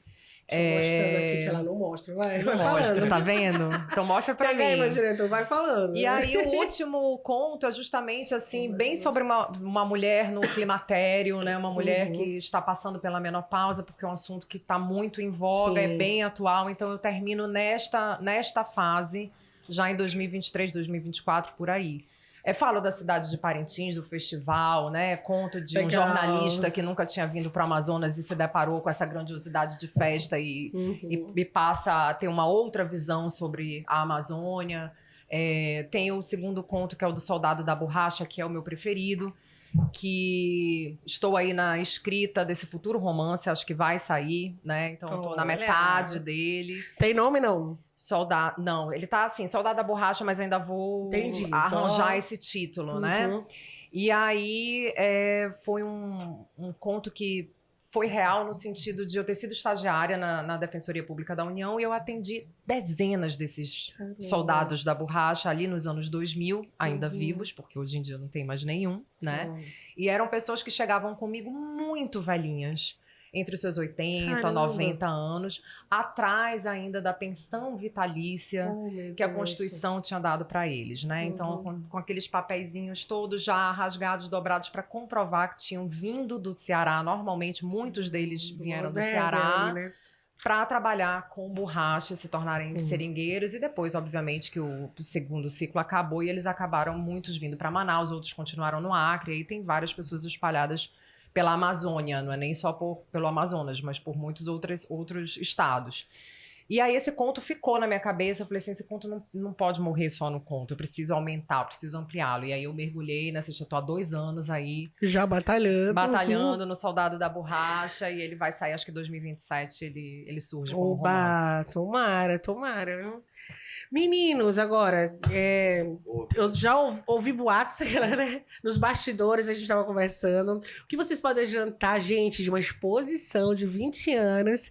Tô mostrando aqui que ela não mostra. Vai Não falando. mostra, tá vendo? Então mostra pra Pega aí, mim. meu diretor, vai falando. E aí o último conto é justamente assim, bem sobre uma mulher no climatério, né? Uma mulher que está passando pela menopausa, porque é um assunto que está muito em voga, é Sim. bem atual. Então eu termino nesta fase, já em 2023, 2024, por aí. Falo da cidade de Parintins, do festival, né? Conto de um Legal. jornalista que nunca tinha vindo para o Amazonas e se deparou com essa grandiosidade de festa e passa a ter uma outra visão sobre a Amazônia. Tem o segundo conto, que é o do Soldado da Borracha, que é o meu preferido, que estou aí na escrita desse futuro romance, acho que vai sair, né? Então estou na Olha. metade dele. Tem nome, não? Soldado, não, ele tá assim, Soldado da Borracha, mas eu ainda vou Entendi, arranjar só- esse título, né? E aí foi um conto que foi real no sentido de eu ter sido estagiária na Defensoria Pública da União e eu atendi dezenas desses soldados da borracha ali nos anos 2000, ainda vivos, porque hoje em dia não tem mais nenhum, né? E eram pessoas que chegavam comigo muito velhinhas, entre os seus 80, Caramba. 90 anos, atrás ainda da pensão vitalícia Oh, meu que a Deus. Constituição tinha dado para eles, né? Então, com aqueles papeizinhos todos já rasgados, dobrados, para comprovar que tinham vindo do Ceará. Normalmente, muitos deles vieram do Ceará Ali, né? para trabalhar com borracha, se tornarem seringueiros. E depois, obviamente, que o segundo ciclo acabou e eles acabaram muitos vindo para Manaus, outros continuaram no Acre. E aí tem várias pessoas espalhadas pela Amazônia, não é nem só pelo Amazonas, mas por muitos outros estados. E aí esse conto ficou na minha cabeça, eu falei assim, esse conto não pode morrer só no conto, eu preciso aumentar, eu preciso ampliá-lo. E aí eu mergulhei nessa, eu tô há 2 anos aí, Já batalhando no Soldado da Borracha, e ele vai sair, acho que em 2027 ele surge como romance. Oba, tomara. Viu? Meninos, agora, eu já ouvi boatos, né? Nos bastidores a gente estava conversando. O que vocês podem adiantar, gente, de uma exposição de 20 anos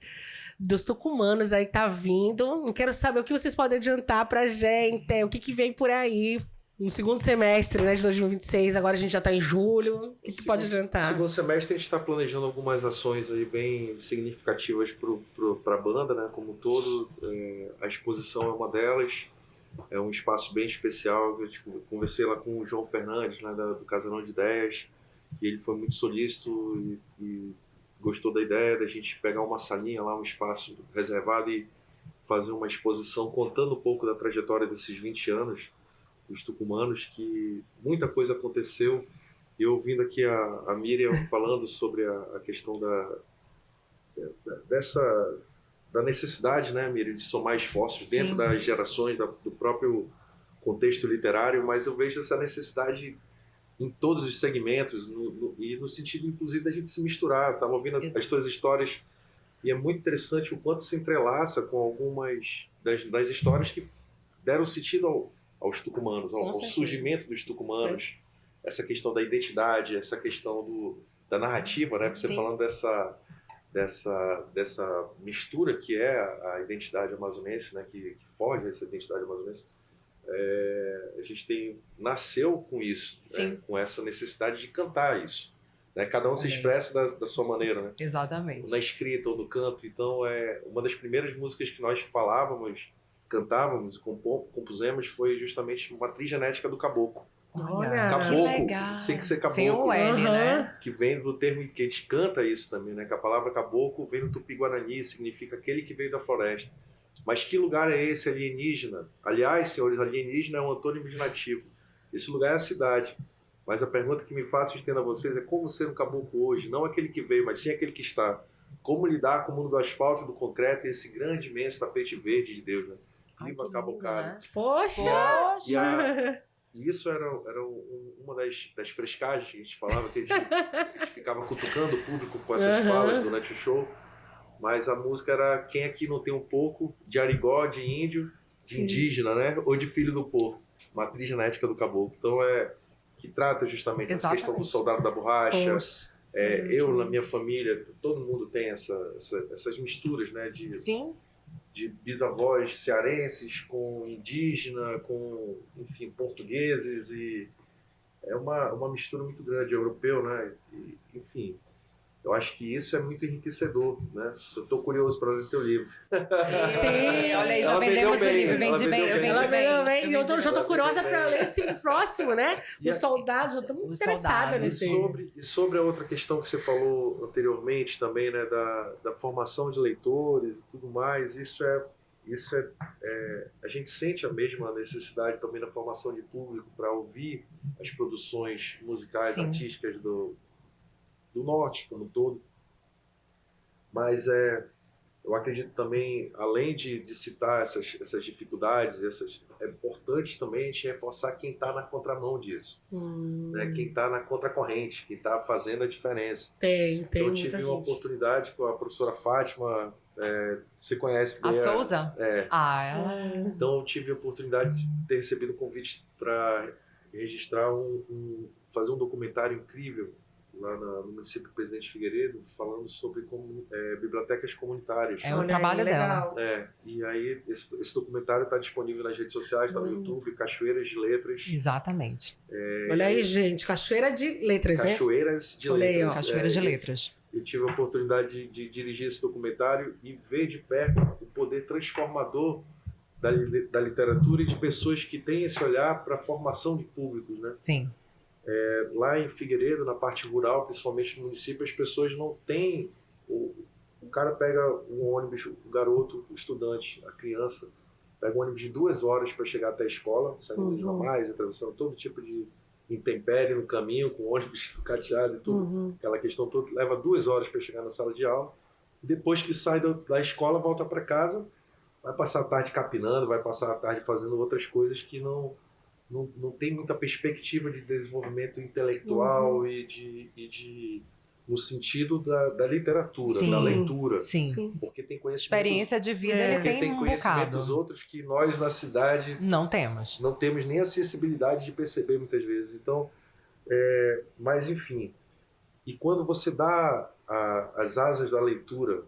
dos tucumanos aí que tá vindo? Eu quero saber o que vocês podem adiantar pra gente, o que vem por aí no segundo semestre, né, de 2026. Agora a gente já tá em julho. O que pode adiantar? No segundo semestre a gente está planejando algumas ações aí bem significativas para a banda, né? Como um todo, a exposição é uma delas. É um espaço bem especial. Eu conversei lá com o João Fernandes, né, do Casarão de Ideias, e ele foi muito solícito e gostou da ideia da gente pegar uma salinha lá, um espaço reservado e fazer uma exposição contando um pouco da trajetória desses 20 anos dos tucumanos, que muita coisa aconteceu. E ouvindo aqui a Miriam falando sobre a questão da necessidade, né, Miriam, de somar esforços Sim. dentro das gerações, do próprio contexto literário, mas eu vejo essa necessidade em todos os segmentos e no sentido, inclusive, da gente se misturar. Estava ouvindo as tuas histórias e é muito interessante o quanto se entrelaça com algumas das histórias que deram sentido aos tucumanos, ao surgimento dos tucumanos. Essa questão da identidade, essa questão da narrativa, né? Você Sim. falando dessa mistura que é a identidade amazonense, né? Que foge essa identidade amazonense. A gente nasceu com isso, né? Com essa necessidade de cantar isso. Né? Cada um se expressa da sua maneira, né? Exatamente. Na escrita ou no canto. Então, uma das primeiras músicas que nós cantávamos e compusemos foi justamente Matriz Genética do Caboclo. Olha, Caboclo, que legal. tem que ser caboclo. Sem o L, né? Que vem do termo que a gente canta isso também, né? Que a palavra caboclo vem do tupi-guarani, significa aquele que veio da floresta. Mas que lugar é esse alienígena? Aliás, senhores, alienígena é um antônimo de nativo. Esse lugar é a cidade. Mas a pergunta que me faço estendo a vocês é como ser um caboclo hoje? Não aquele que veio, mas sim aquele que está. Como lidar com o mundo do asfalto e do concreto e esse grande, imenso tapete verde de Deus, né? Viva a cabocada. Né? Poxa! E isso era uma das frescagens que a gente falava, que a gente ficava cutucando o público com essas falas durante o show. Mas a música era Quem Aqui Não Tem Um Pouco, de Arigó, de índio, de indígena, né? Ou de filho do porto. Matriz genética do caboclo. Então que trata justamente essa questão do soldado da borracha. Eu, na minha família, todo mundo tem essas misturas, né? De bisavós cearenses com indígena, com, enfim, portugueses, e é uma mistura muito grande, europeu, né? E, enfim, Eu acho que isso é muito enriquecedor, né? Eu estou curioso para ler o teu livro. Sim, olha aí, já Ela vendemos o vendeu bem, livro, ela vende bem, vendeu eu bem. vendi Ela bem. veio bem. eu Eu vendi já tô bem. curiosa para ler esse próximo, né? E Os soldados, eu tô muito Os interessada soldados. nesse. E sobre a outra questão que você falou anteriormente também, né, da formação de leitores e tudo mais, isso a gente sente a mesma necessidade também na formação de público para ouvir as produções musicais, Sim. artísticas do Norte como um todo. Mas eu acredito também, além de citar essas dificuldades, é importante também a gente reforçar quem está na contramão disso, né? Quem está na contracorrente, quem está fazendo a diferença. Tem Então, eu muita tive gente. uma oportunidade com a professora Fátima, você conhece A bem Souza? Então, eu tive a oportunidade de ter recebido um convite para registrar fazer um documentário incrível lá no município de Presidente Figueiredo, falando sobre bibliotecas comunitárias. É o Olha trabalho aí, dela. legal. E aí esse documentário está disponível nas redes sociais, está no YouTube, Cachoeiras de Letras. Exatamente. Olha aí, gente. Cachoeira de Letras, né? Cachoeiras de Olha aí, Letras. ó. Cachoeiras de Letras. Eu tive a oportunidade de dirigir esse documentário e ver de perto o poder transformador da literatura e de pessoas que têm esse olhar para a formação de públicos, né? Sim. Lá em Figueiredo, na parte rural, principalmente no município, as pessoas não têm... O cara pega um ônibus, o garoto, o estudante, a criança, pega um ônibus de 2 horas para chegar até a escola, saindo dos normais, atravessando todo tipo de intempérie no caminho, com ônibus sucateado e tudo, aquela questão toda, leva 2 horas para chegar na sala de aula, e depois que sai da escola, volta para casa, vai passar a tarde capinando, vai passar a tarde fazendo outras coisas que não tem muita perspectiva de desenvolvimento intelectual no sentido da literatura, Sim, da leitura. Sim. Porque tem conhecimentos, Experiência de vida, ele porque tem tem um conhecimentos bocado. outros que nós na cidade Não temos. não temos nem a sensibilidade de perceber muitas vezes. Então, mas enfim, e quando você dá as asas da leitura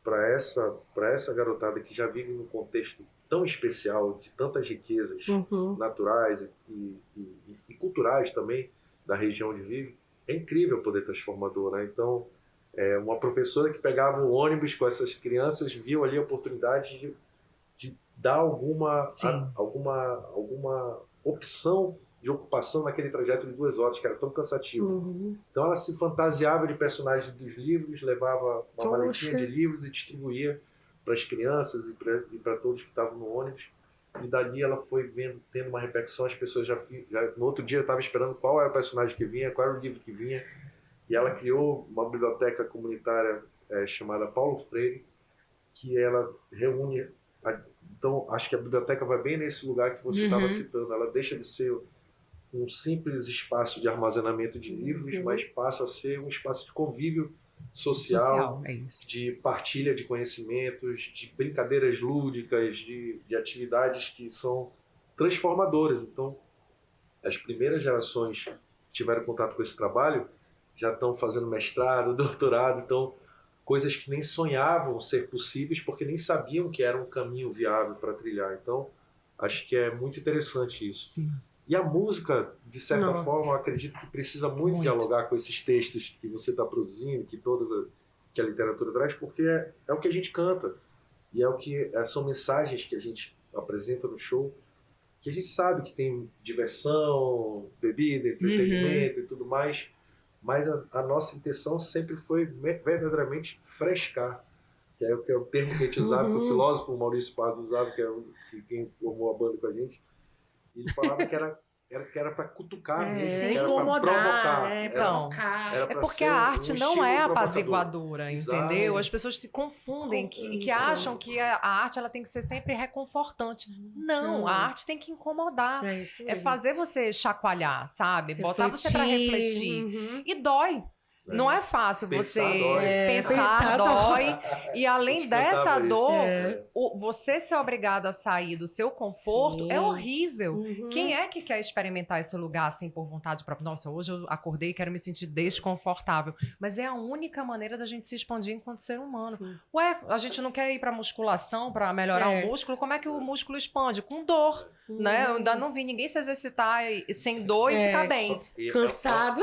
para essa garotada que já vive num contexto tão especial, de tantas riquezas naturais e culturais também da região onde vive, é incrível o poder transformador, né? Então, uma professora que pegava um ônibus com essas crianças viu ali a oportunidade de dar alguma opção de ocupação naquele trajeto de 2 horas, que era tão cansativo. Então ela se fantasiava de personagens dos livros, levava uma maletinha de livros e distribuía para as crianças e para todos que estavam no ônibus. E dali ela foi tendo uma repercussão, as pessoas já no outro dia estavam esperando qual era o personagem que vinha, qual era o livro que vinha. E ela criou uma biblioteca comunitária chamada Paulo Freire, que ela reúne... Então, acho que a biblioteca vai bem nesse lugar que você estava citando. Ela deixa de ser um simples espaço de armazenamento de livros, mas passa a ser um espaço de convívio social, É isso. de partilha de conhecimentos, de brincadeiras lúdicas, de atividades que são transformadoras. Então, as primeiras gerações que tiveram contato com esse trabalho já estão fazendo mestrado, doutorado, então coisas que nem sonhavam ser possíveis porque nem sabiam que era um caminho viável para trilhar. Então, acho que é muito interessante isso. Sim. E a música, de certa forma, eu acredito que precisa muito dialogar com esses textos que você está produzindo, que a literatura traz, porque é o que a gente canta. E são mensagens que a gente apresenta no show, que a gente sabe que tem diversão, bebida, entretenimento e tudo mais, mas a nossa intenção sempre foi verdadeiramente frescar, que é o termo que a gente usava, que o filósofo Maurício Pardo usava, quem formou a banda com a gente. Ele falava que era para cutucar mesmo, que era para provocar. Então, porque a arte não é apaziguadora, entendeu? As pessoas se confundem que acham que a arte ela tem que ser sempre reconfortante. Não, a arte tem que incomodar. É fazer você chacoalhar, sabe? Botar você para refletir. E dói. Não é fácil pensar dói. E além dessa dor, você ser obrigado a sair do seu conforto é horrível. Quem é que quer experimentar esse lugar assim por vontade própria? Nossa, hoje eu acordei e quero me sentir desconfortável. Mas é a única maneira da gente se expandir enquanto ser humano. Sim. Ué, a gente não quer ir pra musculação pra melhorar o músculo? Como é que o músculo expande? Com dor. Né? Eu ainda não vi ninguém se exercitar sem dor e ficar bem. Cansado.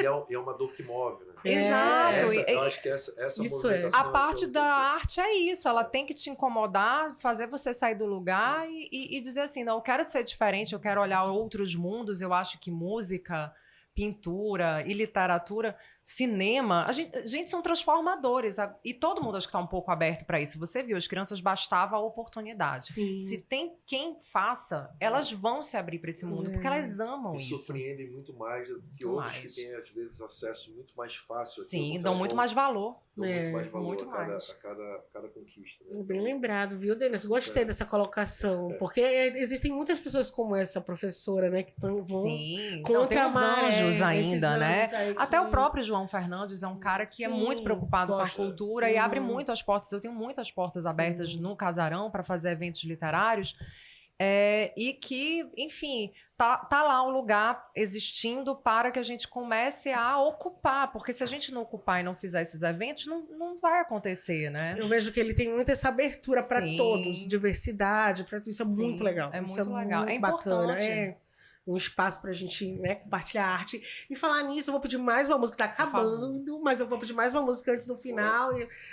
E é uma dor que move, né? Exato. Eu acho que essa Isso movimentação... A parte da arte é isso, ela tem que te incomodar, fazer você sair do lugar e dizer assim, não, eu quero ser diferente, eu quero olhar outros mundos. Eu acho que música, pintura e literatura, cinema, gente são transformadores. E todo mundo acho que está um pouco aberto para isso. Você viu, as crianças bastava a oportunidade. Sim. Se tem quem faça, elas vão se abrir para esse mundo, porque elas amam E isso. surpreendem muito mais do que Muito outros mais. que têm, às vezes, acesso muito mais fácil. Sim, dão muito mais valor. Dão muito mais valor muito a cada, mais. a cada conquista. Né? Bem lembrado, viu, Denis? Gostei dessa colocação. Porque existem muitas pessoas como essa professora, né? Que vão Sim, contra então, tem os a maré, anjos esses ainda, né? anjos aí Até que- o próprio João Fernandes é um cara que é Sim, muito preocupado gosto. com a cultura e abre muito as portas. Eu tenho muitas portas abertas no Casarão para fazer eventos literários. E que, enfim, tá lá um lugar existindo para que a gente comece a ocupar, porque se a gente não ocupar e não fizer esses eventos, não vai acontecer, né? Eu vejo que ele tem muito essa abertura para Sim. todos, diversidade, para tudo. Isso é Sim, muito legal. é Isso muito legal. muito É bacana. importante. É um espaço pra gente, né, compartilhar arte. E falar nisso, eu vou pedir mais uma música, tá acabando, mas eu vou pedir mais uma música antes do final,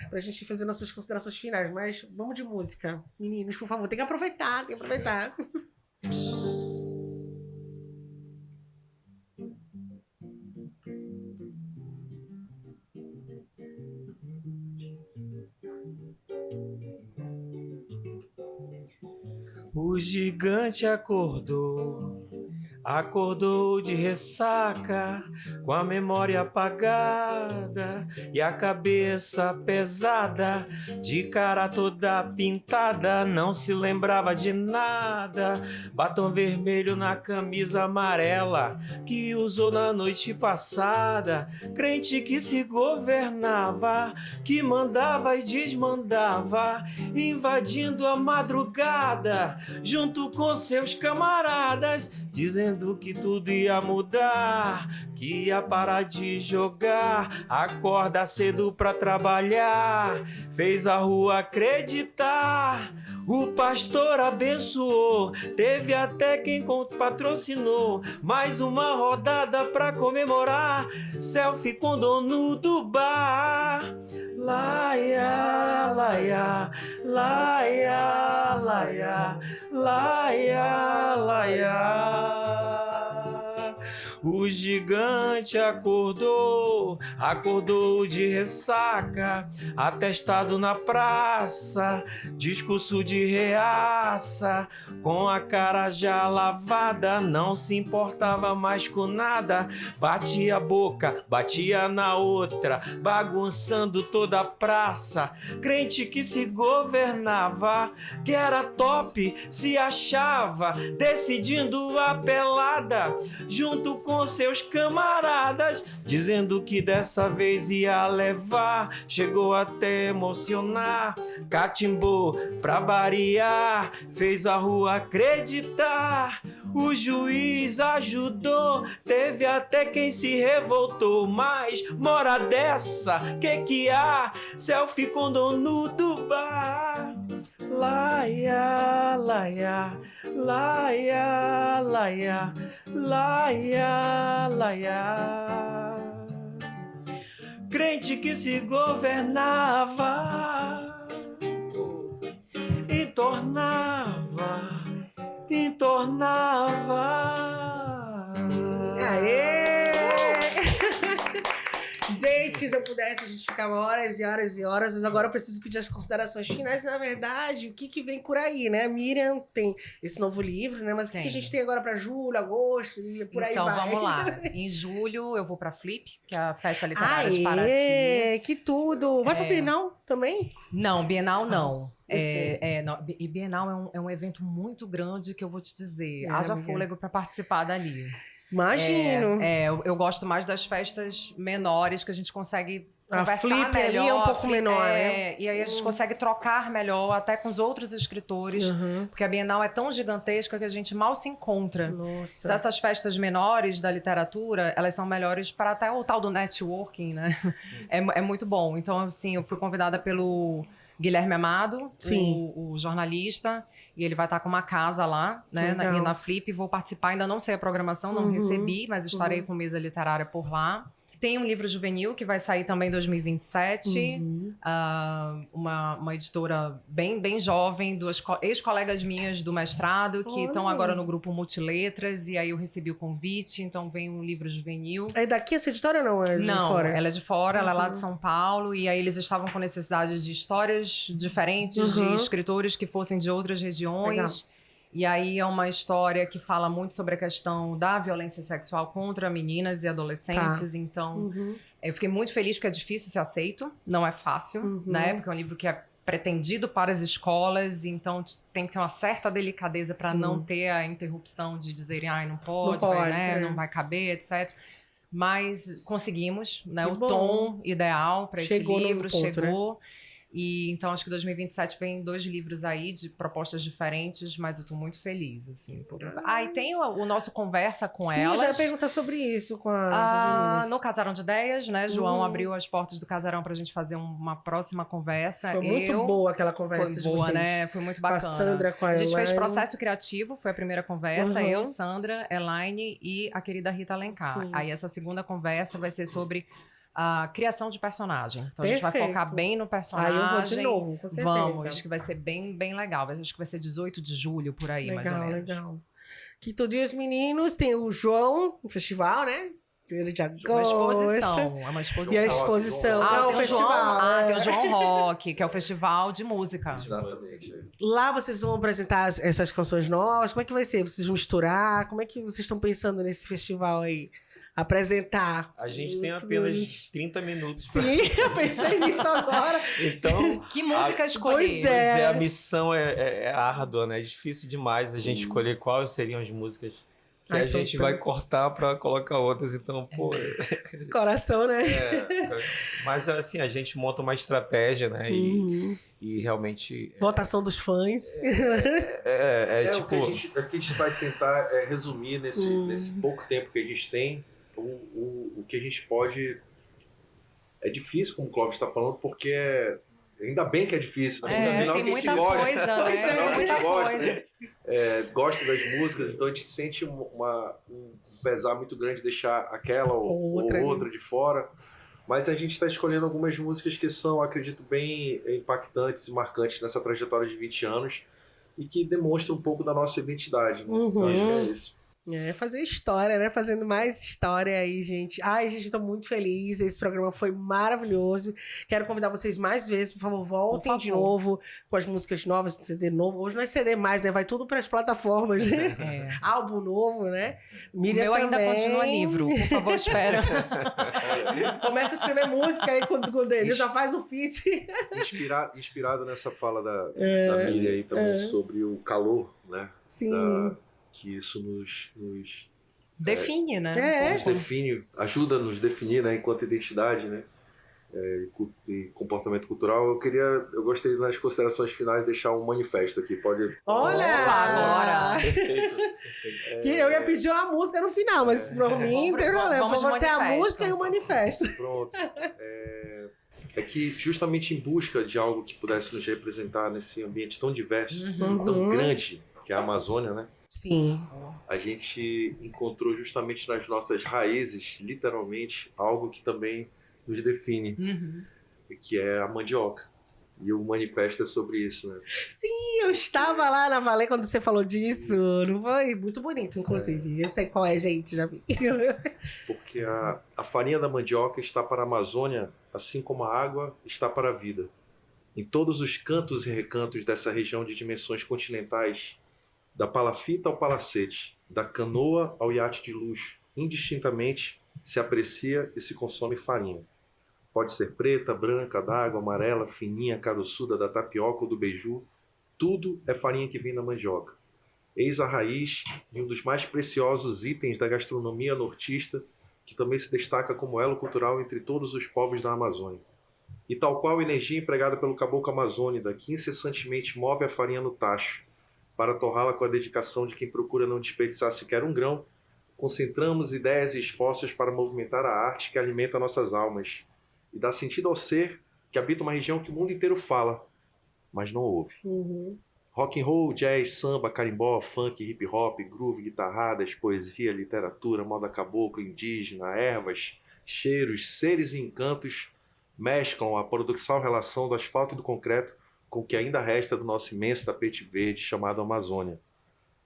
pra gente fazer nossas considerações finais. Mas vamos de música. Meninos, por favor, tem que aproveitar, tem que aproveitar. O gigante acordou de ressaca, com a memória apagada e a cabeça pesada, de cara toda pintada, não se lembrava de nada. Batom vermelho na camisa amarela que usou na noite passada, crente que se governava, que mandava e desmandava, invadindo a madrugada, junto com seus camaradas, dizendo que tudo ia mudar, que ia parar de jogar, acorda cedo pra trabalhar, fez a rua acreditar. O pastor abençoou, teve até quem patrocinou mais uma rodada pra comemorar, selfie com o dono do bar. Laia, laia, laia, laia, laia, laia. O gigante acordou de ressaca, atestado na praça, discurso de reaça, com a cara já lavada, não se importava mais com nada, batia a boca, batia na outra, bagunçando toda a praça, crente que se governava, que era top, se achava, decidindo a pelada, junto com seus camaradas, dizendo que dessa vez ia levar, chegou até emocionar, catimbou pra variar, fez a rua acreditar, o juiz ajudou, teve até quem se revoltou, mas mora dessa, que há? Selfie com dono do bar. Laia, laia, laia, laia, laia, laia. Crente que se governava, entornava. Aê! Gente, se eu pudesse, a gente ficava horas e horas e horas, mas agora eu preciso pedir as considerações finais. Na verdade, o que vem por aí, né? A Miriam tem esse novo livro, né? Mas o que a gente tem agora para julho, agosto e por aí vai? Então, vamos lá. Em julho, eu vou pra Flip, que é a festa literária de Paraty. Aê, que tudo! Vai pra Bienal também? Não, Bienal não. E Bienal é um evento muito grande que eu vou te dizer. Haja amiga. fôlego pra participar dali. Imagino. Eu gosto mais das festas menores, que a gente consegue A conversar Flip melhor. ali é um pouco menor, né? E aí a gente consegue trocar melhor, até com os outros escritores. Uhum. Porque a Bienal é tão gigantesca que a gente mal se encontra. Nossa. Então, essas festas menores da literatura, elas são melhores para até o tal do networking, né? É muito bom. Então, assim, eu fui convidada pelo Guilherme Amado, Sim. o jornalista, e ele vai estar com uma casa lá, né, Legal. na Flip. Vou participar, ainda não sei a programação, não recebi, mas estarei com mesa literária por lá. tem um livro juvenil que vai sair também em 2027. Uma editora bem jovem, duas ex-colegas minhas do mestrado, que estão agora no grupo Multiletras, e aí eu recebi o convite, então vem um livro juvenil. É daqui essa editora ou não? É de fora? Ela é de fora, ela é lá de São Paulo, e aí eles estavam com necessidade de histórias diferentes, de escritores que fossem de outras regiões. Legal. E aí é uma história que fala muito sobre a questão da violência sexual contra meninas e adolescentes. Então, eu fiquei muito feliz porque é difícil ser aceito. Não é fácil, né? Porque é um livro que é pretendido para as escolas. Então, tem que ter uma certa delicadeza para não ter a interrupção de dizerem, não pode, né? Não vai caber, etc. Mas conseguimos, né? O tom ideal para esse livro chegou. Né? E então acho que 2027 vem 2 livros aí de propostas diferentes, mas eu tô muito feliz, assim. E tem o nosso Conversa com Elas. Sim, já ia perguntar sobre isso com a no Casarão de Ideias, né? João abriu as portas do Casarão pra gente fazer uma próxima conversa. Foi muito boa aquela conversa. Foi boa, né? Foi muito bacana. Com a Sandra, com a Elaine. A gente fez Processo Criativo, foi a primeira conversa. Eu, Sandra, Elaine e a querida Rita Alencar. Sim. Aí essa segunda conversa vai ser sobre a criação de personagem. Então a gente vai focar bem no personagem. Eu vou de novo, com certeza. Vamos, acho que vai ser bem legal. Acho que vai ser 18 de julho, por aí, mais ou menos. Legal. Quinto Dia dos Meninos, tem o João, o festival, né? 1º de agosto. É uma exposição. E a exposição. Não, o festival. Tem o João Rock, que é o festival de música. Exatamente. Lá vocês vão apresentar essas canções novas? Como é que vai ser? Vocês vão misturar? Como é que vocês estão pensando nesse festival aí? Apresentar. A gente tem apenas 30 minutos. Sim, eu pensei nisso agora. Então, que música escolher? Pois é. A missão é árdua, né? É difícil demais a gente escolher quais seriam as músicas que a gente vai cortar para colocar outras. Então, coração, né? Mas assim, a gente monta uma estratégia, né? E realmente... Votação dos fãs. Tipo... O que a gente vai tentar resumir nesse pouco tempo que a gente tem, o que a gente pode... É difícil, como o Clóvis está falando, porque ainda bem que é difícil. Né? Sinal tem que muita coisa, né? Gosta das músicas, então a gente sente um pesar muito grande de deixar aquela ou outra de fora. Mas a gente está escolhendo algumas músicas que são, acredito, bem impactantes e marcantes nessa trajetória de 20 anos e que demonstram um pouco da nossa identidade. Né? Então acho que é isso. Fazer história, né? Fazendo mais história aí, gente. Ai, gente, tô muito feliz. Esse programa foi maravilhoso. Quero convidar vocês mais vezes. Por favor, voltem de novo com as músicas novas, CD novo. Hoje não é CD mais, né? Vai tudo para as plataformas, né? Álbum novo, né? Miriam o meu ainda continua livro. Por favor, espera. Começa a escrever música aí quando ele já faz o feat. Inspirado nessa fala da Miriam aí também sobre o calor, né? Sim. Que isso nos define, né? Nos define, ajuda a nos definir, né, enquanto identidade, né, e comportamento cultural. Eu gostaria, nas considerações finais, deixar um manifesto aqui. Pode... Olha! Agora! Perfeito. Que eu ia pedir uma música no final, mas pra mim não tem problema. Pode ser a música e o manifesto. Pronto. É que justamente em busca de algo que pudesse nos representar nesse ambiente tão diverso, tão grande, que é a Amazônia, né? Sim. A gente encontrou justamente nas nossas raízes, literalmente, algo que também nos define, que é a mandioca. E o manifesto é sobre isso, né? Sim, eu estava lá na Valê quando você falou disso. Não foi? Muito bonito, inclusive. Eu sei qual é, gente, já vi. Porque a farinha da mandioca está para a Amazônia, assim como a água está para a vida. Em todos os cantos e recantos dessa região de dimensões continentais, da palafita ao palacete, da canoa ao iate de luxo, indistintamente se aprecia e se consome farinha. Pode ser preta, branca, d'água, amarela, fininha, caroçuda, da tapioca ou do beiju. Tudo é farinha que vem da mandioca. Eis a raiz de um dos mais preciosos itens da gastronomia nortista, que também se destaca como elo cultural entre todos os povos da Amazônia. E tal qual a energia empregada pelo caboclo amazônida, que incessantemente move a farinha no tacho, para torrá-la com a dedicação de quem procura não desperdiçar sequer um grão, concentramos ideias e esforços para movimentar a arte que alimenta nossas almas e dá sentido ao ser que habita uma região que o mundo inteiro fala, mas não ouve. Rock and roll, jazz, samba, carimbó, funk, hip hop, groove, guitarradas, poesia, literatura, moda caboclo, indígena, ervas, cheiros, seres e encantos mesclam a paradoxal relação do asfalto e do concreto com o que ainda resta do nosso imenso tapete verde chamado Amazônia.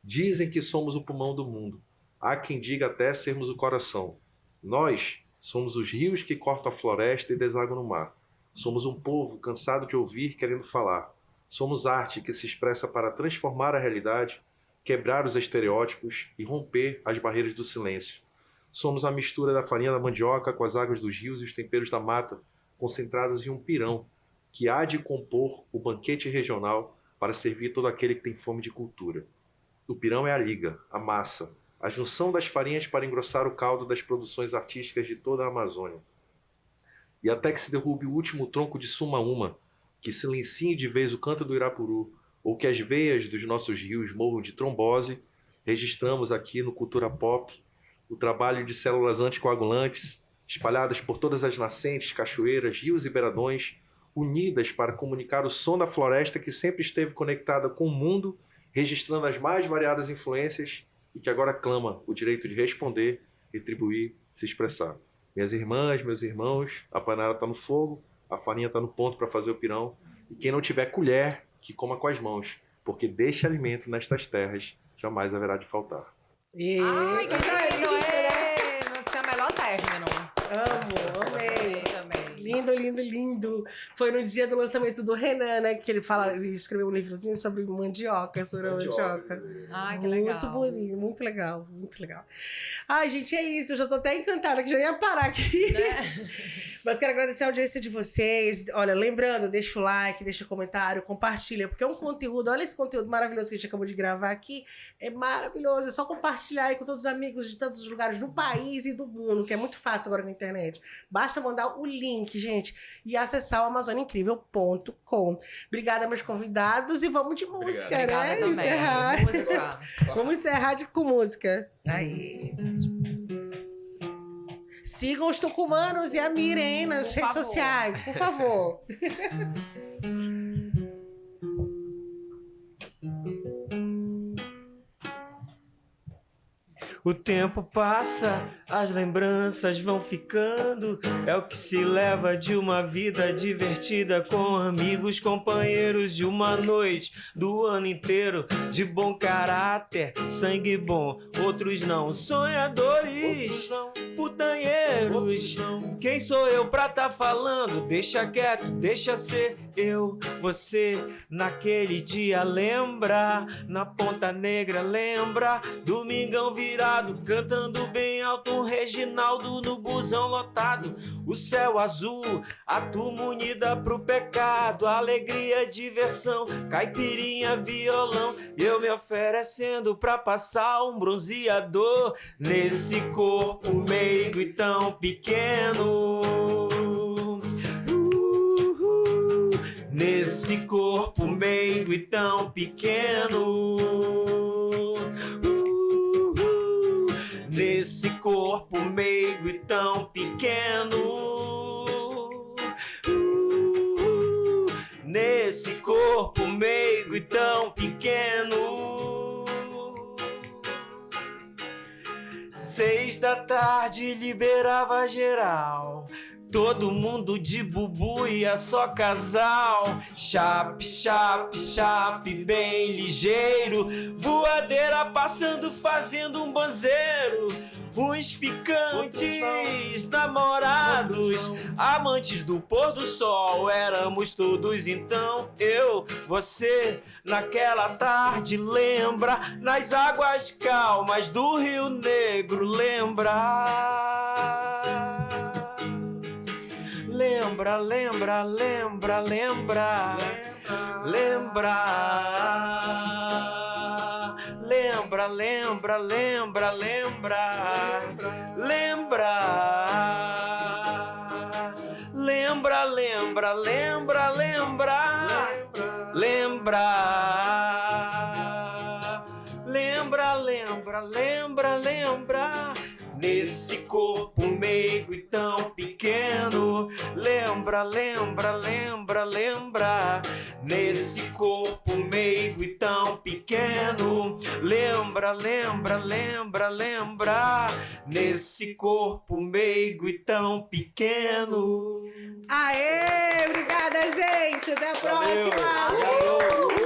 Dizem que somos o pulmão do mundo. Há quem diga até sermos o coração. Nós somos os rios que cortam a floresta e desaguam no mar. Somos um povo cansado de ouvir, querendo falar. Somos arte que se expressa para transformar a realidade, quebrar os estereótipos e romper as barreiras do silêncio. Somos a mistura da farinha da mandioca com as águas dos rios e os temperos da mata, concentrados em um pirão, que há de compor o banquete regional para servir todo aquele que tem fome de cultura. O pirão é a liga, a massa, a junção das farinhas para engrossar o caldo das produções artísticas de toda a Amazônia. E até que se derrube o último tronco de Sumaúma, que silencie de vez o canto do Irapuru, ou que as veias dos nossos rios morram de trombose, registramos aqui no Cultura Pop o trabalho de células anticoagulantes, espalhadas por todas as nascentes, cachoeiras, rios e beiradões, unidas para comunicar o som da floresta que sempre esteve conectada com o mundo, registrando as mais variadas influências e que agora clama o direito de responder, retribuir, se expressar. Minhas irmãs, meus irmãos, a panela está no fogo, a farinha está no ponto para fazer o pirão, e quem não tiver colher, que coma com as mãos, porque deste alimento nestas terras jamais haverá de faltar. Ai, que lindo! Não tinha melhor término. Amo, amei. Também. Lindo, lindo, lindo. Foi no dia do lançamento do Renan, né? Que ele escreveu um livrozinho sobre mandioca, sobre mandioca. Ai, que legal. Muito bonito, muito legal, muito legal. Ai, gente, é isso. Eu já tô até encantada que já ia parar aqui. Né? Mas quero agradecer a audiência de vocês. Olha, lembrando, deixa o like, deixa o comentário, compartilha, porque é um conteúdo, olha esse conteúdo maravilhoso que a gente acabou de gravar aqui. É maravilhoso, é só compartilhar aí com todos os amigos de tantos lugares do país e do mundo, que é muito fácil agora na internet. Basta mandar o link, gente, e acessar o amazoniaincrível.com. Obrigada, meus convidados, e vamos de música, né? Obrigada Encerrar. Música. Vamos encerrar com música. Aí. Sigam os tucumanos e a Miren nas redes sociais, por favor. O tempo passa, as lembranças vão ficando. É o que se leva de uma vida divertida, com amigos, companheiros de uma noite, do ano inteiro, de bom caráter, sangue bom. Outros não, sonhadores, putanheiros. Quem sou eu pra tá falando? Deixa quieto, deixa ser eu, você. Naquele dia lembra, na Ponta Negra lembra, domingão virado, cantando bem alto um Reginaldo no busão lotado. O céu azul, a turma unida pro pecado, alegria, diversão, caipirinha, violão, eu me oferecendo pra passar um bronzeador nesse corpo meigo e tão pequeno. Nesse corpo meigo e tão pequeno. Nesse corpo meigo e tão pequeno. Nesse corpo meigo e tão pequeno. 6 da tarde liberava geral, todo mundo de bubu ia só casal. Chape, chape, chape, bem ligeiro, voadeira passando fazendo um banzeiro. Uns ficantes, namorados, amantes do pôr do sol, éramos todos então. Eu, você, naquela tarde lembra, nas águas calmas do Rio Negro lembra. Lembra, lembra, lembra, lembra, lembra. Lembra, lembra, lembra, lembra, lembra. Lembra, lembra, lembra, lembra, lembra. Lembra, lembra, lembra, lembra. Nesse corpo meigo e tão pequeno. Lembra, lembra, lembra, lembra. Nesse corpo meigo e tão pequeno. Lembra. lembra, lembra, lembra, lembra, nesse corpo meigo e tão pequeno. Aê! Obrigada, gente! Até a Valeu. próxima! Obrigado.